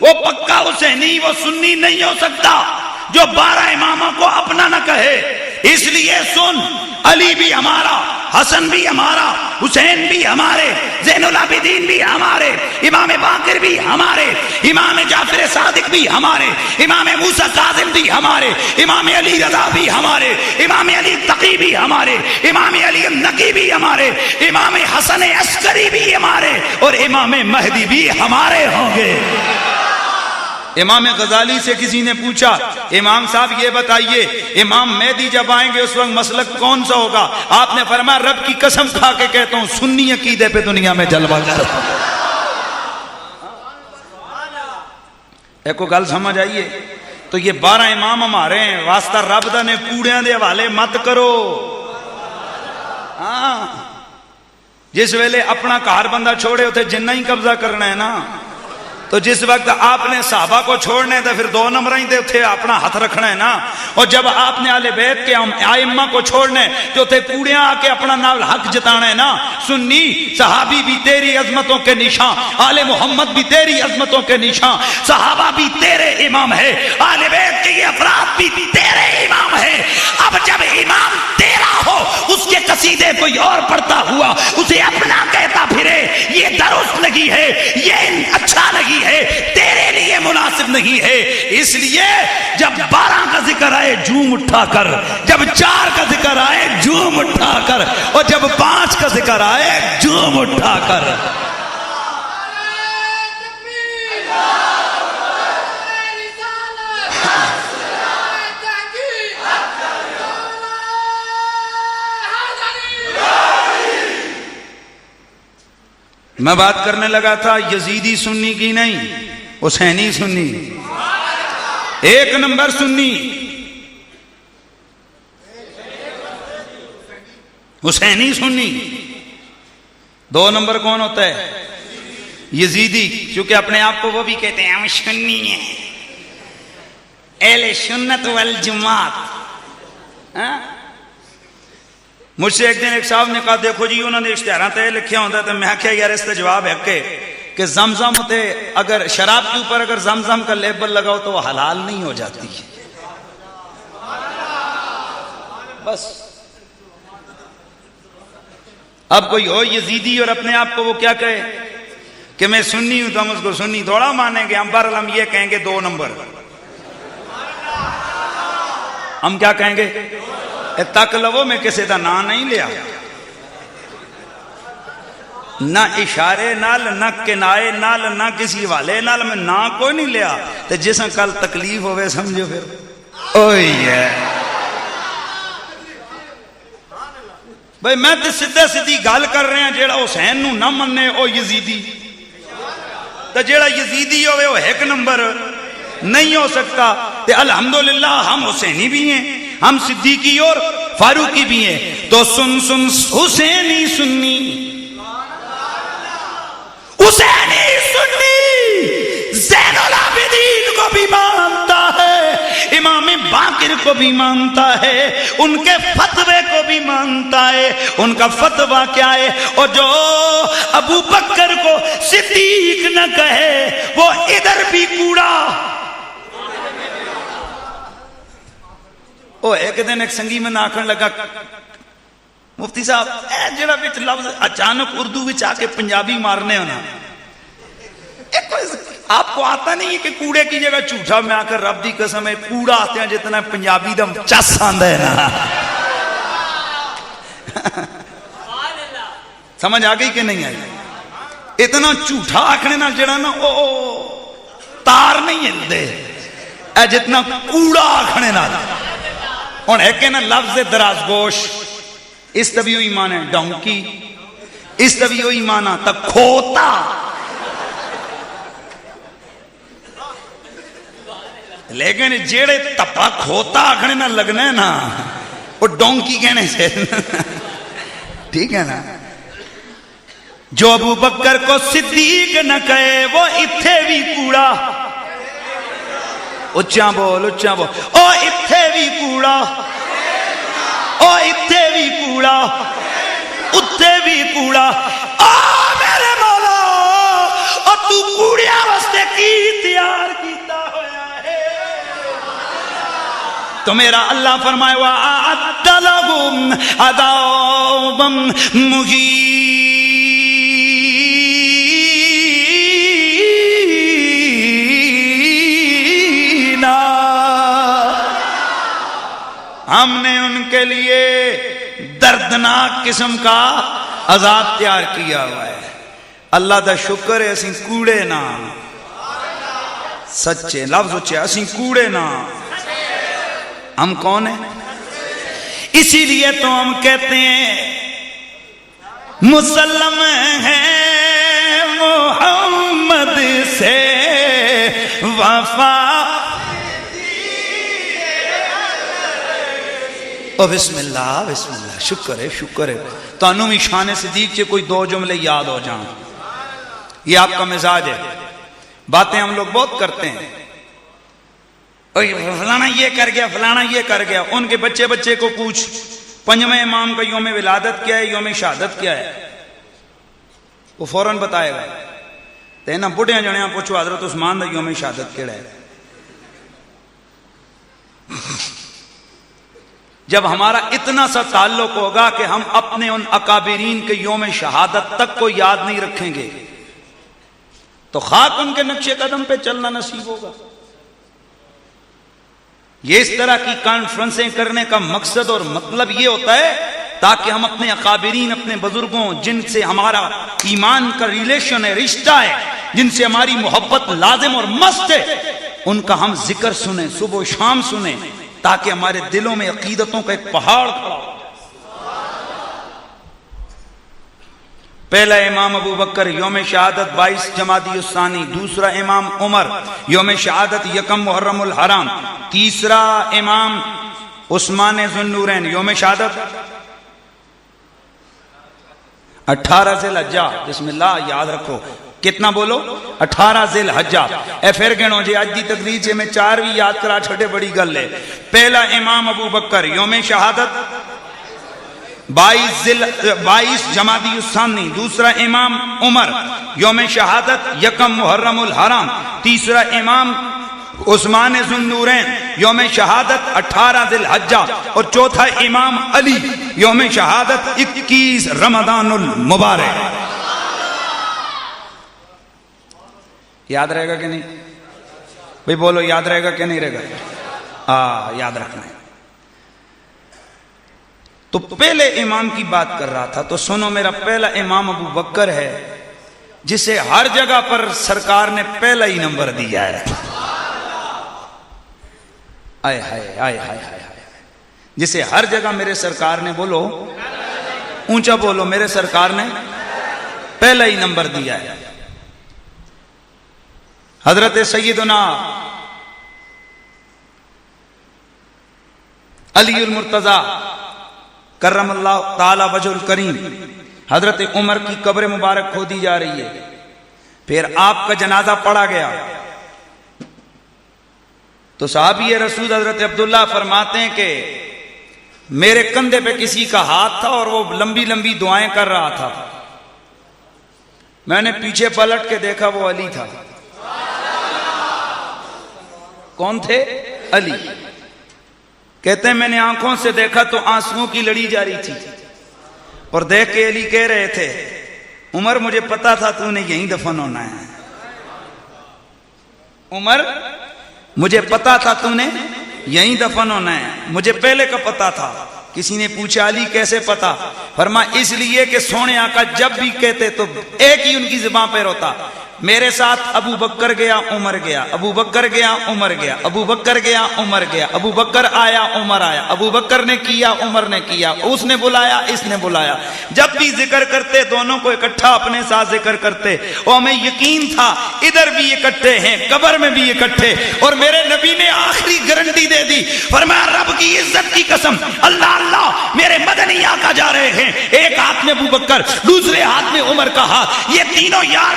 वो पक्का हुसैनी, वो सुन्नी नहीं हो सकता जो 12 इमामों को अपना न कहे। इसलिए सुन, अली भी हमारा, हसन भी हमारा, हुसैन भी हमारे, ज़ैनुल आबिदीन भी हमारे, इमाम बाकिर भी हमारे, इमाम जाफर सादिक भी हमारे, इमाम मूसा काज़िम भी हमारे, इमाम अली रज़ा भी हमारे, इमाम अली तकी भी हमारे, इमाम अली नकी भी हमारे, इमाम हसन अस्करी भी हमारे, और इमाम महदी भी हमारे होंगे। इमाम गजाली से किसी ने पूछा, इमाम साहब ये बताइए इमाम मेहदी जब आएंगे उस वक्त मसलक कौन सा होगा? आपने फरमाया रब की कसम खा के कहता हूं सुन्नी अकीदे पे दुनिया में जलवा कर। एको गल समझ आइए। तो ये 12 इमाम हमारे हैं, वास्ता रब दा ने कूड़ियां दे हवाले मत करो। हाँ, जिस वेले अपना घर बंदा छोड़े उसे जिन्ना ही कब्जा करना है ना, तो जिस वक्त आपने साहबा को छोड़ना है तो फिर 2 नंबर ही थे अपना हाथ रखना है ना। और जब आपने आले बैत के आइम्मा को छोड़ना है तो थे कूड़ियां आके अपना नाल हक जताना है ना। सुन्नी सहाबी भी तेरी अजमतों के निशान, आले मोहम्मद भी तेरी अजमतों के निशान, सहाबा भी तेरे इमाम है, आले बैत के ये अफराद भी तेरे इमाम है। अब जब इमाम तेरा हो उसके कसीदे कोई और पढ़ता हुआ उसे अपना कहता फिरे, ये दुरुस्त लगी है, ये अच्छा लगी है, तेरे लिए मुनासिब नहीं है। इसलिए जब 12 का जिक्र आए झूम उठाकर, जब 4 का जिक्र आए झूम उठाकर, और जब 5 का जिक्र आए झूम उठाकर। मैं बात करने लगा था यजीदी सुन्नी की नहीं, हुसैनी सुन्नी। 1 नंबर सुन्नी हुसैनी सुन्नी। 2 नंबर कौन होता है? यजीदी। क्योंकि अपने आप को वो भी कहते हैं हम सुन्नी हैं, अहले सुन्नत वल जमात। मुझसे एक दिन एक साहब ने कहा देखो जी उन्होंने इश्तिहार ते लिखा होता, तो मैं आख्या यार इसका जवाब है कि जमजम ते अगर शराब के ऊपर अगर जमजम का लेबल लगाओ तो वो हलाल नहीं हो जाती है। बस अब कोई हो यजीदी और अपने आप को वो क्या कहे कि मैं सुन्नी हूं, तो हम उसको सुन्नी थोड़ा मानेंगे। हम बहरहाल हम ये कहेंगे 2 नंबर। हम क्या कहेंगे? तक लवो में किसी का ना नहीं लिया, ना इशारे नाल, ना किनाए नाल, ना किसी वाले नाल, मैं ना कोई नहीं लिया। तो जिस कल तकलीफ होवे समझो फिर ओही है भाई। मैं तो सीधे सीधी गल कर रहा, जेड़ा हुसैन नू ना मन्ने ओ यजीदी, तो जेड़ा यजीदी होवे वो 1 नंबर नहीं हो सकता। ते अल्हम्दुलिल्लाह हम हुसैनी भी हैं, हम सिद्दीकी और फारूकी भी हैं। तो सुन सुन हुसैनी सुन्नी, हुसैनी सुन्नी ज़ैनुल आबिदीन को भी मानता है, इमाम बाकिर को भी मानता है, उनके फतवे को भी मानता है। उनका फतवा क्या है? और जो अबू बकर को सिद्दीक न कहे वो इधर भी कूड़ा। ओ एक दिन एक संगी में आखन लगा, मुफ्ती साहब जेड़ा विच लफ्ज अचानक उर्दू विच आके पंजाबी मारने हो ना, आपको आता नहीं है कि कूड़े की जगह झूठा? मैं आकर रब दी कसम है कूड़ा आते हैं जितना पंजाबी दम चस आंदा है ना। समझ आ गई कि नहीं आई? इतना झूठा आखने ना जड़ा ना ओ तार नहीं हिलते जितना कूड़ा आखने ना। हुण एक ना लफ्ज दराजगोश, इस तभी वही माना है डोंकी, इस तभी वही माना तक खोता। लेकिन जेड़े तपा खोता आखने ना लगना है ना, वो डोंकी कहने से ठीक है ना। जो अबू बकर को सिद्दीक न कहे वो इत्थे भी कूड़ा। उच्चा बोल, उच्चा बोल। ओ इत्थे भी कूड़ा, ओ इत्थे भी कूड़ा, उत्थे भी कूड़ा। ओ मेरे मौला, ओ तू कूड़िया वास्ते की तैयार कीता होया है? तो मेरा अल्लाह फरमाए वा अदलहुम अदाबम मुहीना। हमने उनके लिए दर्दनाक किस्म का अजाब तैयार किया हुआ है। अल्लाह का शुक्र है असी कूड़े ना, सच्चे लफ्ज उच्चे, असी कूड़े ना। हम कौन है? इसीलिए तो हम कहते हैं मुसल्लम है मोहम्मद से वफा। ओ बिस्मिल्लाह बिस्मिल्लाह, शुक्र है शुक्र है। तानू भी शान सिद्दीक से कोई 2 जुमले याद हो जाएं। ये आपका मिजाज है। बातें हम लोग बहुत करते हैं, फलाना ये कर गया, फलाना ये कर गया। उनके बच्चे बच्चे को पूछ 5वें इमाम का योम विलादत क्या है, योम शहादत क्या है, वो फौरन बताएगा। तो इन्हें बुढ़िया जने पूछो हजरत उस्मान का योम शहादत केड़ा है। जब हमारा इतना सा ताल्लुक होगा कि हम अपने उन अकाबिरीन के योम शहादत तक को याद नहीं रखेंगे, तो खाक उनके नक्शे कदम पे चलना नसीब होगा। ये इस तरह की कॉन्फ्रेंसें करने का मकसद और मतलब ये होता है ताकि हम अपने अकाबिरीन, अपने बुजुर्गों जिनसे हमारा ईमान का रिलेशन है, रिश्ता है, जिनसे हमारी मोहब्बत लाजिम और मस्त है, उनका हम जिक्र सुने, सुबह शाम सुने, ताकि हमारे दिलों में अकीदतों का एक पहाड़ खड़ा हो। पहला इमाम अबू बकर योम शहादत 22 जमादी उस्सानी, दूसरा इमाम उमर योम शहादत 1 मुहर्रमुल हराम, तीसरा इमाम उस्मान ज़ुन्नूरैन योम शहादत 18 ज़िलहज्जा। बिस्मिल्लाह, याद रखो कितना बोलो, 18 ज़िलहज्जा। ए फिर गिनो जी, अज की तकरीर से मैं 4 भी याद करा छोटे, बड़ी गल है। पहला इमाम अबू बकर योम शहादत 22 जमादी उस्सानी, दूसरा इमाम उमर योम शहादत 1 मुहर्रमुल हराम, तीसरा इमाम उस्मान ज़ुन्नूरैन यौम शहादत 18 ज़िलहज्जा और चौथा इमाम अली यौम शहादत 21 रमज़ानुल मुबारक। याद रहेगा कि नहीं भाई? बोलो, याद रहेगा कि नहीं रहेगा? याद रखना है। तो पहले इमाम की बात कर रहा था, तो सुनो, मेरा पहला इमाम अबू बकर है, जिसे हर जगह पर सरकार ने पहला ही नंबर दिया है। आय हाय हाय हाय हाय, जिसे हर जगह मेरे सरकार ने, बोलो ऊंचा बोलो, मेरे सरकार ने पहला ही नंबर दिया है। हजरत सैयदना अलीउल मुर्तजा करमल्लाहु ताला वजहुल करीम, हजरत उमर की कब्र मुबारक खोदी जा रही है। फिर आपका जनाजा पढ़ा गया तो साहबी रसूल हजरत अब्दुल्ला फरमाते हैं कि मेरे कंधे पे किसी का हाथ था और वो लंबी लंबी दुआएं कर रहा था। मैंने पीछे पलट के देखा, वो अली था। कौन थे? अली। कहते हैं मैंने आंखों से देखा तो आंसुओं की लड़ी जारी थी, और देख के अली कह रहे थे, उमर मुझे पता था तूने यहीं दफन होना है। उमर मुझे पता था तूने यहीं दफन होना है, मुझे पहले का पता था। किसी ने पूछा अली कैसे पता? फरमा इसलिए कि सोने आका जब भी कहते तो एक ही उनकी जुबान पर होता, मेरे साथ अबू बकर गया उमर गया, अबू बकर गया उमर गया, अबू बकर गया उमर गया, अबू बकर आया उमर आया, अबू बकर ने किया उमर ने किया, उसने बुलाया इसने बुलाया। जब भी जिक्र करते दोनों को इकट्ठा अपने साथ जिक्र करते, और हमें यकीन था इधर भी इकट्ठे हैं, कब्र में भी इकट्ठे। और मेरे नबी ने आखिरी गारंटी दे दी, फरमाया रब की इज्जत की कसम, अल्लाह अल्लाह मेरे मदनी आका जा रहे हैं। एक हाथ में अबू बकर, दूसरे हाथ में उमर का हाथ, ये तीनों यार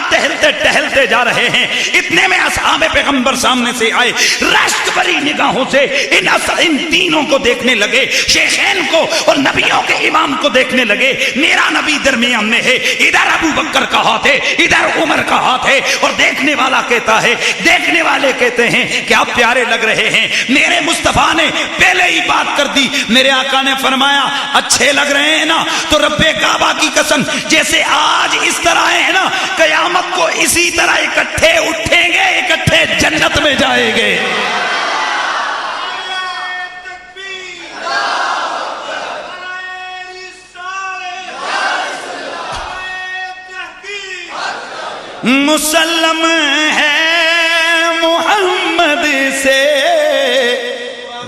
टहलते जा रहे हैं। इतने में असहाबे पैगंबर सामने से आए, रश्क भरी निगाहों से इन तीनों को देखने लगे, शेखैन को और नबियों के इमाम को देखने लगे। मेरा नबी दरमियान में है, इधर अबू बकर का हाथ है, इधर उमर का हाथ है। और देखने वाला कहता है, देखने वाले कहते हैं क्या प्यारे लग रहे हैं। मेरे मुस्तफा ने पहले ही बात कर दी। मेरे आका ने फरमाया अच्छे लग रहे हैं ना, तो रब्बे काबा की कसम जैसे आज इस तरह है ना, कयामत को इसी तरह इकट्ठे उठेंगे, इकट्ठे जन्नत में जाएंगे। मुसल्लम है मोहम्मद से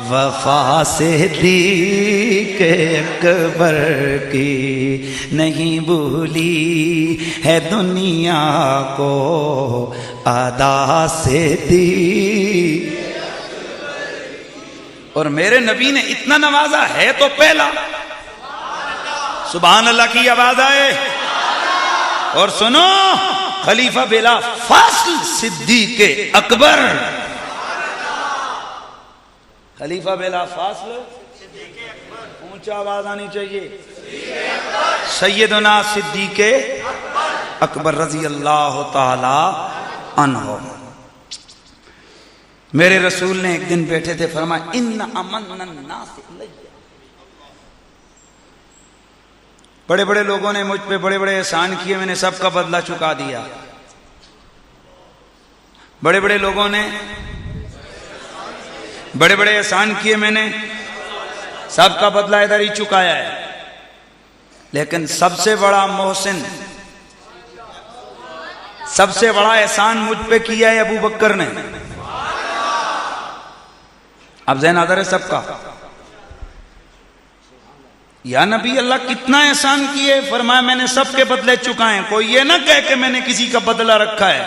वफा से दीक अकबर की नहीं भूली है दुनिया को अदा से दी। और मेरे नबी ने इतना नवाजा है तो पहला सुभान अल्लाह की आवाज आए। और सुनो, खलीफा बिला फासल सिद्दीक अकबर, खलीफा बिला फासल, ऊंचा आवाज आनी चाहिए, सैयदना सिद्दीक अकबर रजी अल्लाह ताला अन्हो। मेरे रसूल ने एक दिन बैठे थे, फरमाया इन्ना अमन्ना नास इलैया। बड़े बड़े लोगों ने मुझ पे बड़े बड़े एहसान किए, मैंने सबका बदला चुका दिया। बड़े बड़े लोगों ने बड़े बड़े एहसान किए, मैंने सबका बदला इधर ही चुकाया है। लेकिन सबसे बड़ा मोहसिन, सबसे बड़ा एहसान मुझ पे किया है अबू बकर ने। अब ज़हन आता है सबका, या नबी अल्लाह कितना एहसान किए। फरमाया मैंने सबके बदले चुकाए। कोई ये ना कहे कि मैंने किसी का बदला रखा है।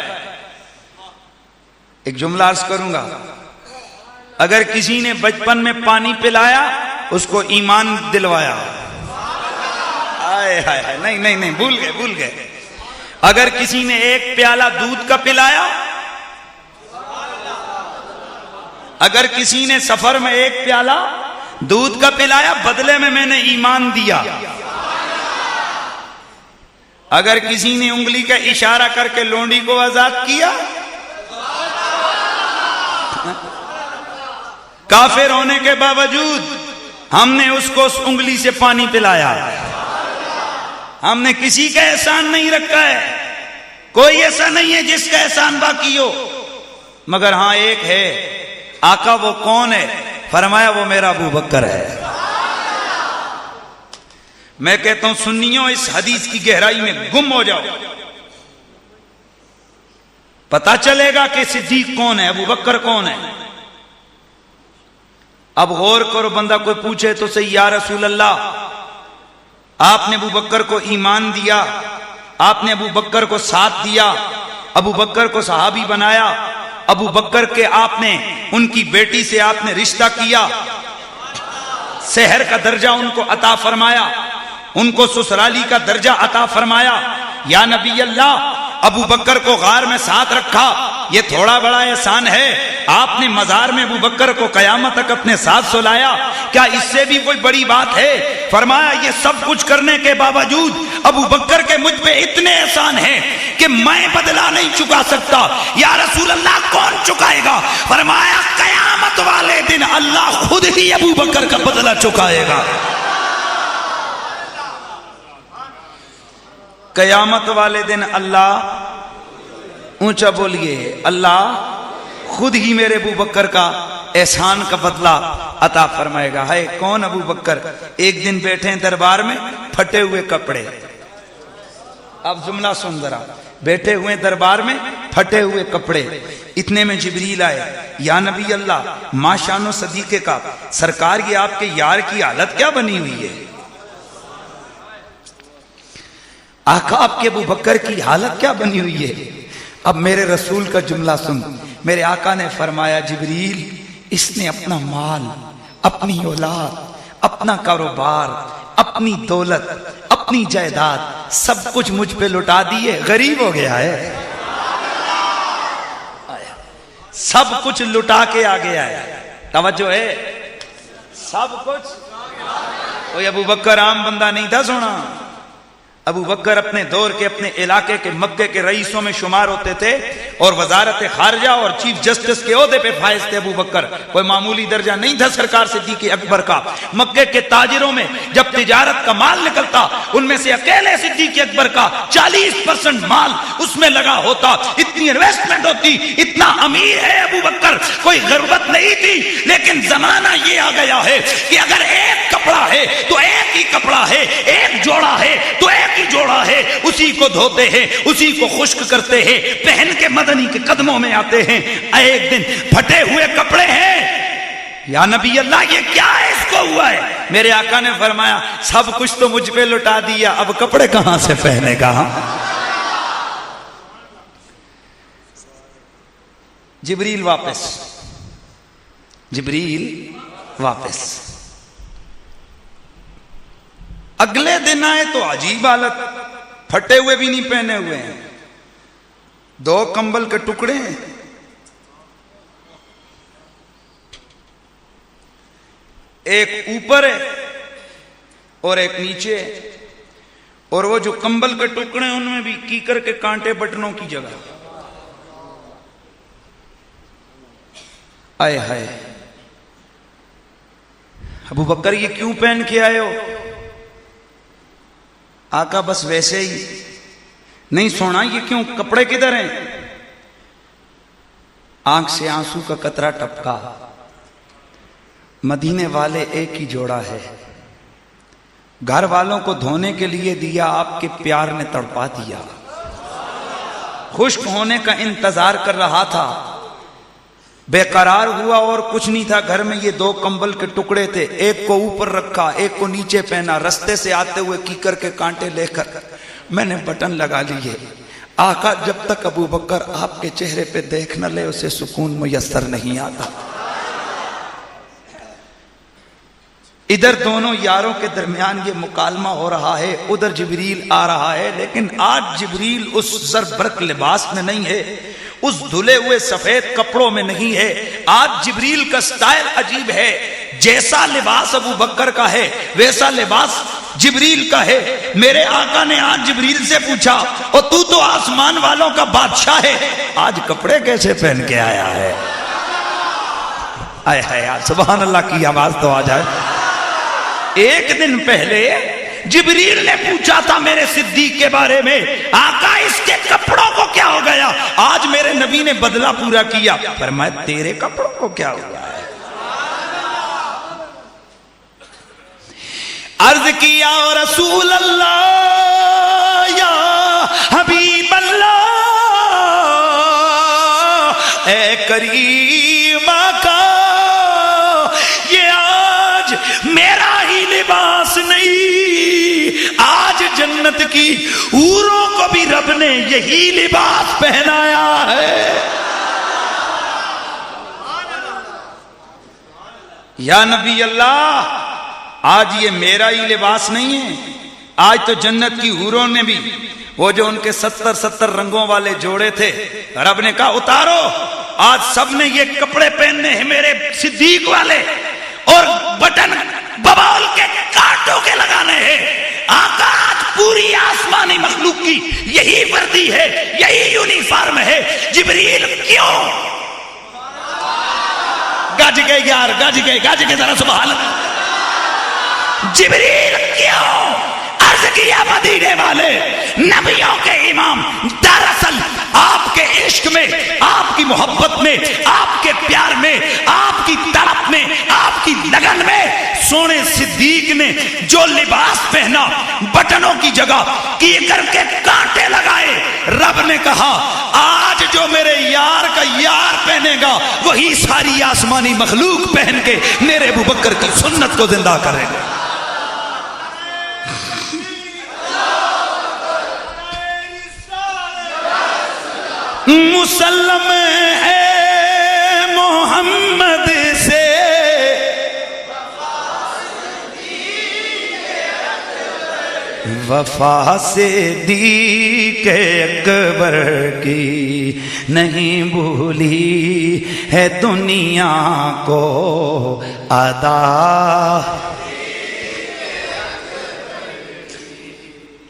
एक जुमला अर्ज करूंगा, अगर किसी ने बचपन में पानी पिलाया उसको ईमान दिलवाया, आए हाय हाय, नहीं नहीं नहीं, भूल गए। अगर किसी ने एक प्याला दूध का पिलाया, अगर किसी ने सफर में एक प्याला दूध का पिलाया, बदले में मैंने ईमान दिया। अगर किसी ने उंगली का इशारा करके लोंडी को आजाद किया, काफिर होने के बावजूद हमने उसको उस उंगली से पानी पिलाया। हमने किसी का एहसान नहीं रखा है, कोई ऐसा नहीं है जिसका एहसान बाकी हो, मगर हां एक है। आका वो कौन है? फरमाया वो मेरा अबू बकर है। मैं कहता हूं सुन्नियों, इस हदीस की गहराई में गुम हो जाओ, पता चलेगा कि सिद्दीक कौन है, अबू बकर कौन है। अब गौर करो, बंदा कोई पूछे तो सही, या रसूल अल्लाह, आपने अबू बकर को ईमान दिया, आपने अबू बकर को साथ दिया, अबू बकर को सहाबी बनाया, अबू बकर के आपने उनकी बेटी से आपने रिश्ता किया, शहर का दर्जा उनको अता फरमाया, उनको ससुराली का दर्जा अता फरमाया। या नबी अल्लाह, अबू बकर को गार में साथ रखा, ये थोड़ा बड़ा एहसान है। आपने मजार में अबू बकर को कयामत तक अपने साथ सुलाया, क्या इससे भी कोई बड़ी बात है? फरमाया ये सब कुछ करने के बावजूद अबू बकर के मुझ पे इतने एहसान हैं कि मैं बदला नहीं चुका सकता। या रसूल अल्लाह, कौन चुकाएगा? फरमाया कयामत वाले दिन अल्लाह खुद ही अबू बकर का बदला चुकाएगा। कयामत वाले दिन अल्लाह, ऊंचा बोलिए, अल्लाह खुद ही मेरे अबू बकर का एहसान का बदला अता फरमाएगा। है कौन अबू बकर? एक दिन बैठे हैं दरबार में, फटे हुए कपड़े। अब जुमला सुन जरा, बैठे हुए दरबार में, फटे हुए कपड़े। इतने में जिब्रील आए, या नबी अल्लाह, माशानो सदीके का सरकार, ये आपके यार की हालत क्या बनी हुई है? आका, आपके अबू बकर की हालत क्या बनी हुई है? अब मेरे रसूल का जुमला सुन। मेरे आका ने फरमाया, जिब्रील, इसने अपना माल, अपनी औलाद, अपना कारोबार, अपनी दौलत, अपनी जायदाद सब कुछ मुझ पे लुटा दिए, गरीब हो गया है, सब कुछ लुटा के आ गया है। तवज्जो है, सब कुछ। कोई अबू बकर आम बंदा नहीं था, सोना। अबू बकर अपने दौर के, अपने इलाके के, मक्के के रईसों में शुमार होते थे और वजारत खारजा और चीफ जस्टिस के ओहदे पे फायज थे। अबू बकर कोई मामूली दर्जा नहीं था सरकार सिद्दीक अकबर का। मक्के के ताजिरों में जब तिजारत का माल निकलता, उनमें से अकेले सिद्दीक अकबर का 40% माल उसमें लगा होता। इतनी इन्वेस्टमेंट होती, इतना अमीर है अबू बकर, कोई गरबत नहीं थी। लेकिन जमाना ये आ गया है कि अगर एक कपड़ा है तो एक ही कपड़ा है, एक जोड़ा है तो एक ही जोड़ा है, उसी को धोते हैं, उसी को खुश्क करते हैं, पहन के मदनी के कदमों में आते हैं। एक दिन फटे हुए कपड़े हैं, या नबी अल्लाह, ये क्या है, इसको हुआ है? मेरे आका ने फरमाया, सब कुछ तो मुझ पे लुटा दिया, अब कपड़े कहां से पहनेगा? जिब्रील वापस, जिब्रील वापस। अगले दिन आए तो अजीब हालत, फटे हुए भी नहीं पहने हुए हैं, 2 कंबल के टुकड़े हैं। एक ऊपर है और एक नीचे है, और वो जो कंबल के टुकड़े हैं उनमें भी कीकर के कांटे बटनों की जगह। आए हाय, अबू बकर ये क्यों पहन के आए हो? आका, बस वैसे ही। नहीं सोना, ये क्यों, कपड़े किधर हैं? आंख से आंसू का कतरा टपका। मदीने वाले एक ही जोड़ा है, घर वालों को धोने के लिए दिया, आपके प्यार ने तड़पा दिया। खुश्क होने का इंतजार कर रहा था, बेकरार हुआ और कुछ नहीं था घर में। ये 2 कंबल के टुकड़े थे, एक को ऊपर रखा, एक को नीचे पहना। रास्ते से आते हुए कीकर के कांटे लेकर मैंने बटन लगा लिए। आका, जब तक अबू बकर आपके चेहरे पे देख न ले, उसे सुकून मुयस्सर नहीं आता। इधर दोनों यारों के दरमियान ये मुकालमा हो रहा है, उधर जिब्रील आ रहा है। लेकिन आज जिब्रील उस ज़रबरक लिबास में नहीं है, उस धुले हुए सफेद कपड़ों में नहीं है। आज जिब्रील का स्टाइल अजीब है। जैसा लिबास अबू बकर का है वैसा लिबास जिब्रील का है। मेरे आका ने आज जिब्रील से पूछा, और तू तो आसमान वालों का बादशाह है, आज कपड़े कैसे पहन के आया है? आय है यार, सुभान अल्लाह की आवाज तो आ जाए। एक दिन पहले जिब्रील ने पूछा था मेरे सिद्दीक के बारे में, आका इसके कपड़ों को क्या हो गया? आज मेरे नबी ने बदला पूरा किया, पर मैं तेरे कपड़ों को क्या हुआ है? अर्ज किया रसूल अल्लाह या हबीब अल्लाह, ए करीम का ये आज मेरा ही लिबास नहीं, आज जन्नत की हूरों को भी रब ने यही लिबास पहनाया है। या नबी अल्लाह, आज ये मेरा ही लिबास नहीं है, आज तो जन्नत की हूरों ने भी वो जो उनके 70 रंगों वाले जोड़े थे, रब ने कहा उतारो, आज सबने ये कपड़े पहनने हैं मेरे सिद्दीक वाले, और बटन बबाल के कांटों के लगाने हैं। आका आज पूरी आसमानी मखलूक की यही वर्दी है, यही यूनिफॉर्म है। जिब्रील क्यों? गज गए यार, गज गए जरा सुभान अल्लाह। जिब्रील क्यों? अर्ज किया मदीने वाले नबियों के इमाम, दरअसल आपके इश्क में, आपकी मोहब्बत में, आपके प्यार में, आपकी तड़प में, आपकी लगन में सोने सिद्दीक ने जो लिबास पहना, बटनों की जगह की करके कांटे लगाए, रब ने कहा आज जो मेरे यार का यार पहनेगा वही सारी आसमानी मखलूक पहन के मेरे अबू बकर की सुन्नत को जिंदा करेगा। मुसल्लम है मोहम्मद से वफा से दी के अकबर की नहीं भूली है दुनिया को अदा।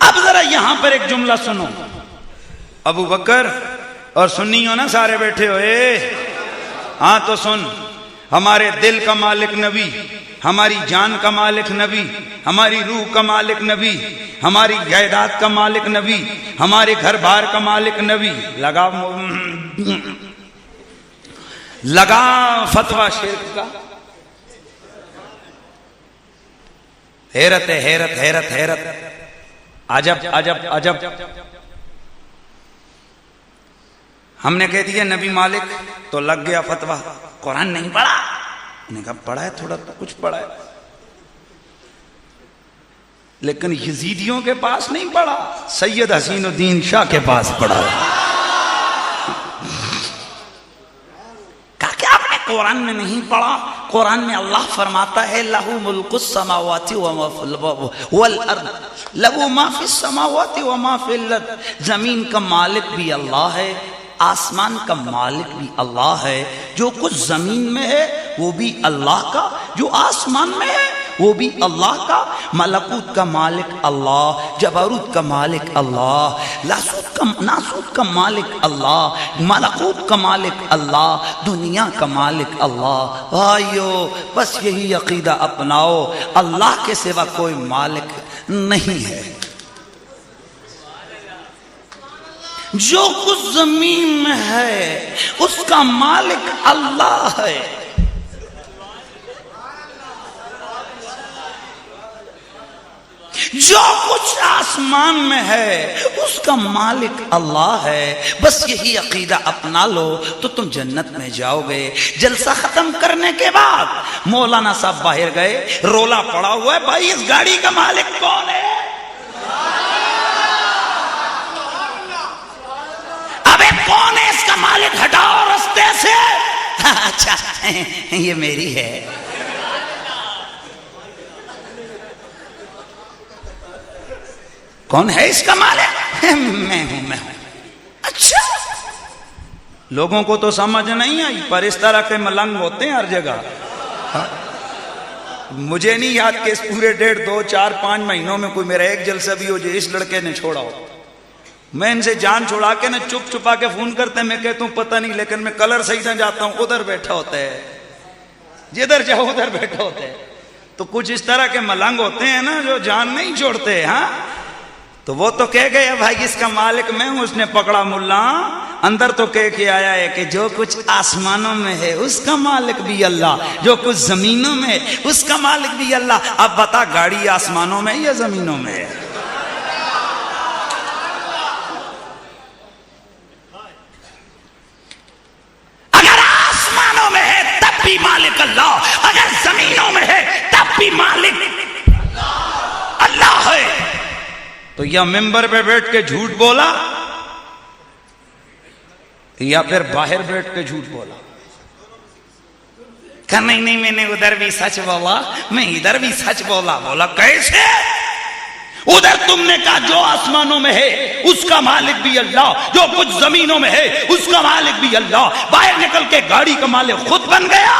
अब जरा यहां पर एक जुमला सुनो, अबू बकर और सुन्नी हो ना सारे बैठे हुए, हाँ तो सुन, हमारे दिल का मालिक नबी, हमारी जान का मालिक नबी, हमारी रूह का मालिक नबी, हमारी जायदाद का मालिक नबी, हमारे घर बार का मालिक नबी। लगा फतवा शिर्क का। हैरत है, हैरत हैरत हैरत, अजब अजब अजब। हमने कह दिया नबी मालिक, तो लग गया फतवा कुरान नहीं पढ़ा। मैंने कहा पढ़ा है, थोड़ा तो कुछ पढ़ा है, लेकिन यजीदियों के पास नहीं पढ़ा, सैयद हसीनुद्दीन शाह के पास पढ़ा। कहा क्या आपने कुरान में नहीं पढ़ा? कुरान में अल्लाह फरमाता है लहू मुल्कुस समावाति वल अर्द, लहू मा फिस समावाति व मा फिल अर्द। जमीन का मालिक भी अल्लाह है, आसमान का मालिक भी अल्लाह है, जो कुछ जमीन में है वो भी अल्लाह का, जो आसमान में है वो भी अल्लाह का। मलकूत का मालिक अल्लाह, जबरूत का मालिक अल्लाह, नासूत का मालिक अल्लाह, मलकूत का मालिक अल्लाह, दुनिया का मालिक अल्लाह। भाइयों बस यही अकीदा अपनाओ, अल्लाह के सिवा कोई मालिक नहीं है। जो कुछ जमीन में है उसका मालिक अल्लाह है। जो कुछ आसमान में है उसका मालिक अल्लाह है। बस यही अकीदा अपना लो तो तुम जन्नत में जाओगे। जलसा खत्म करने के बाद मौलाना साहब बाहर गए, रोला पड़ा हुआ है, भाई इस गाड़ी का मालिक कौन है? अबे कौन है इसका मालिक? हटाओ रास्ते से। अच्छा ये मेरी है। कौन है इसका मालिक? मैं हूं। अच्छा लोगों को तो समझ नहीं आई, पर इस तरह के मलंग होते हैं हर जगह। मुझे नहीं याद कि इस पूरे 1.5, 2, 4, 5 महीनों में कोई मेरा एक जलसा भी हो जो इस लड़के ने छोड़ा हो। मैं इनसे जान छुड़ा के ना चुप छुपा के फोन करते हैं, मैं कहता हूं पता नहीं, लेकिन मैं कलर सही ना जाता हूं, उधर बैठा होता है। जिधर जाओ उधर बैठे होते हैं। तो कुछ इस तरह के मलंग होते हैं ना जो जान नहीं छोड़ते। हाँ, तो वो तो कह गए भाई इसका मालिक मैं हूं, उसने पकड़ा मुल्ला, अंदर तो कह के आया है कि जो कुछ आसमानों में है उसका मालिक भी अल्लाह, जो कुछ जमीनों में है उसका मालिक भी अल्लाह। अब बता गाड़ी आसमानों में या जमीनों में है? अगर आसमानों में है तब भी मालिक अल्लाह, अगर जमीनों में है तब भी मालिक अल्लाह है। तो या मिंबर पे बैठ के झूठ बोला या फिर बाहर बैठ के झूठ बोला। कहा नहीं नहीं मैंने उधर भी सच बोला, मैं इधर भी सच बोला। बोला कैसे? उधर तुमने कहा जो आसमानों में है उसका मालिक भी अल्लाह, जो कुछ जमीनों में है उसका मालिक भी अल्लाह। बाहर निकल के गाड़ी का मालिक खुद बन गया।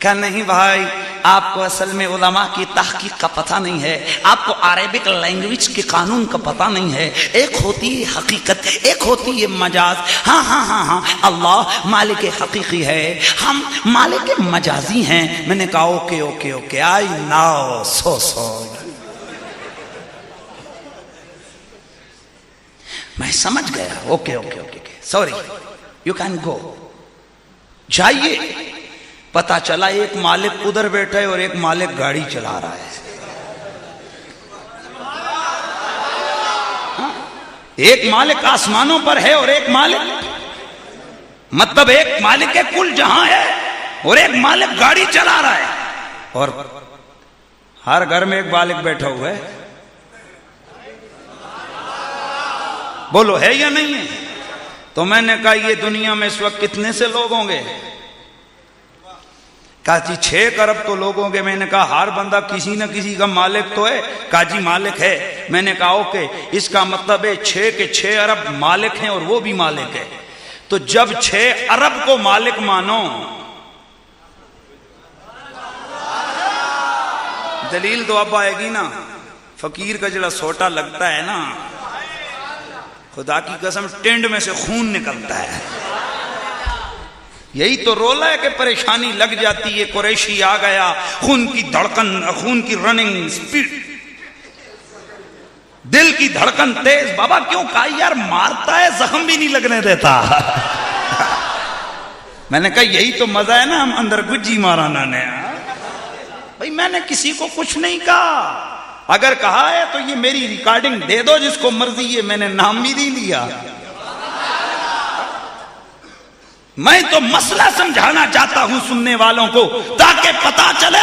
क्या नहीं भाई, आपको असल में उलमा की तहकीक का पता नहीं है, आपको अरेबिक लैंग्वेज के कानून का पता नहीं है। एक होती है हकीकत, एक होती है मजाज। हाँ हाँ हाँ हाँ, अल्लाह मालिक हकीकी है, हम मालिक मजाजी हैं। मैंने कहा okay okay okay, I now so मैं समझ गया। Okay okay okay, sorry, you can go, जाइए। पता चला एक मालिक उधर बैठा है और एक मालिक गाड़ी चला रहा है। हाँ? एक मालिक आसमानों पर है और एक मालिक, मतलब एक मालिक है कुल जहां है और एक मालिक गाड़ी चला रहा है। और हर घर में एक मालिक बैठा हुआ है। बोलो है या नहीं है? तो मैंने कहा ये दुनिया में इस वक्त कितने से लोग होंगे? काजी 6 अरब तो लोग होंगे। मैंने कहा हर बंदा किसी न किसी का मालिक तो है। काजी मालिक है। मैंने कहा ओके, इसका मतलब है 6 के 6 अरब मालिक हैं और वो भी मालिक है। तो जब 6 अरब को मालिक मानो, दलील तो अब आएगी ना। फकीर का जरा सोटा लगता है ना, खुदा की कसम टेंड में से खून निकलता है। यही तो रोला है कि परेशानी लग जाती है। कुरैशी आ गया, खून की धड़कन, खून की रनिंग स्पीड, दिल की धड़कन तेज। बाबा क्यों? कहा यार मारता है, जख्म भी नहीं लगने देता। मैंने कहा यही तो मजा है ना, हम अंदर गुज्जी माराना ने। भाई मैंने किसी को कुछ नहीं कहा, अगर कहा है तो ये मेरी रिकॉर्डिंग दे दो जिसको मर्जी। ये मैंने नाम भी नहीं लिया। मैं तो मसला समझाना चाहता हूं सुनने वालों को, ताकि पता चले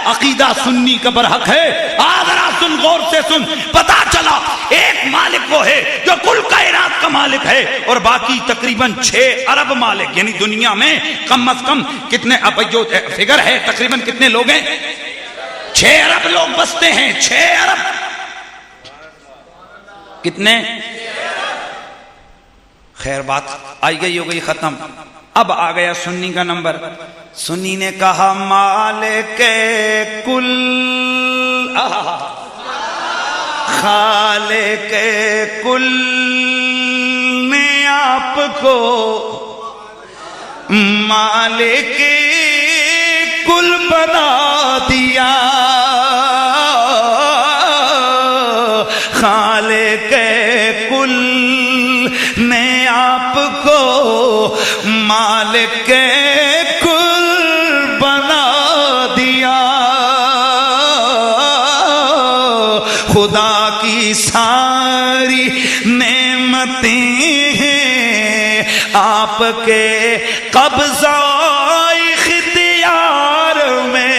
अकीदा सुन्नी का बरहक है। आगरा सुन, गौर से सुन, पता चला एक मालिक वो है जो कुल कायनात का मालिक है और बाकी तकरीबन 6 अरब मालिक। यानी दुनिया में कम अज कम कितने, अब जो फिगर है तकरीबन कितने लोग हैं? 6 अरब लोग बसते हैं। 6 अरब कितने? खैर बात आई गई, हो गई खत्म। अब आ गया सुन्नी का नंबर। सुन्नी ने कहा मालिक कुल खालिक कुल ने आपको मालिक कुल बना दिया। खालिक कुल ने आपको मालिक कुल बना दिया। खुदा की सारी नेमतें हैं आपके कब्जा इख्तियार में।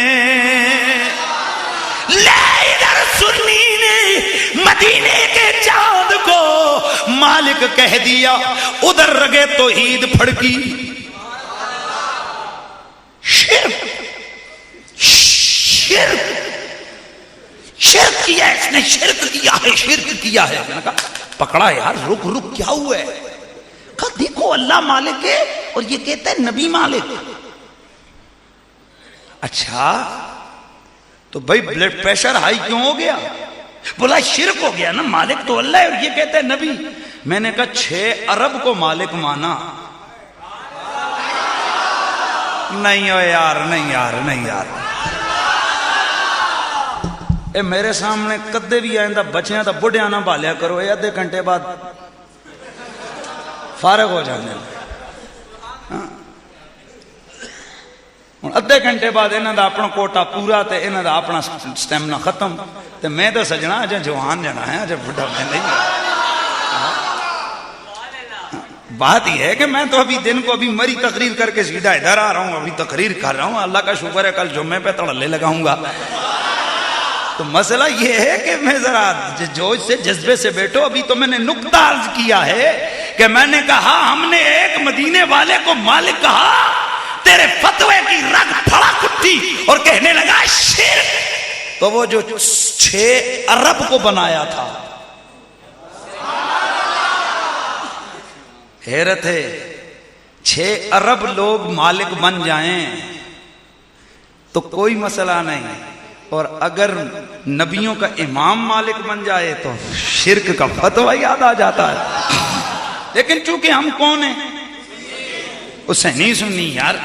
ले इधर सुन्नी ने मदीने के चांद को मालिक कह दिया, उधर रगे तो ईद फड़की। शिर्क शिर्क शिर्क किया है इसने, शिर्क किया है, शिर्क किया है। मैंने कहा पकड़ा यार, रुक रुक क्या हुआ है? कहा देखो अल्लाह मालिक है और ये कहता है नबी मालिक। अच्छा तो भाई ब्लड प्रेशर हाई क्यों हो गया? बोला शिर्क हो गया ना, मालिक तो अल्लाह है और ये कहता है नबी। मैंने कहा 6 अरब को मालिक माना, नहीं हो यार, नहीं यार, नहीं यार। ये मेरे सामने कदे भी आंदा बच्चियां तो बुढ़िया ना भालिया करो, ये आधे घंटे बाद फारग हो जाते हैं। हुण अद्धे घंटे बाद इन्हां दा अपना कोटा पूरा ते इन्हां दा अपना स्टैमिना खत्म। ते मैं तो सजना अजे जवान जना है, अजे बुढ़ा मैं नहीं। बात यह है कि मैं तो अभी दिन को अभी मरी तकरीर करके सीधा इधर आ रहा हूँ, अभी तकरीर कर रहा हूँ। अल्लाह का शुक्र है कल जुम्मे पे तड़ल्ले लगाऊंगा। तो मसला यह है कि मैं जरा जोश से जज्बे से बैठो। अभी तो मैंने नुक्ता अर्ज किया है कि मैंने कहा हमने एक मदीने वाले को मालिक कहा, तेरे फतवे की रग फड़ा कुट्टी, और कहने लगा शिर्क। तो वो जो 6 अरब को बनाया था, हैरत है 6 अरब लोग मालिक बन जाएं तो कोई मसला नहीं, और अगर नबियों का इमाम मालिक बन जाए तो शिर्क का फतवा याद आ जाता है। लेकिन चूंकि हम कौन हैं, उससे नहीं सुननी यार।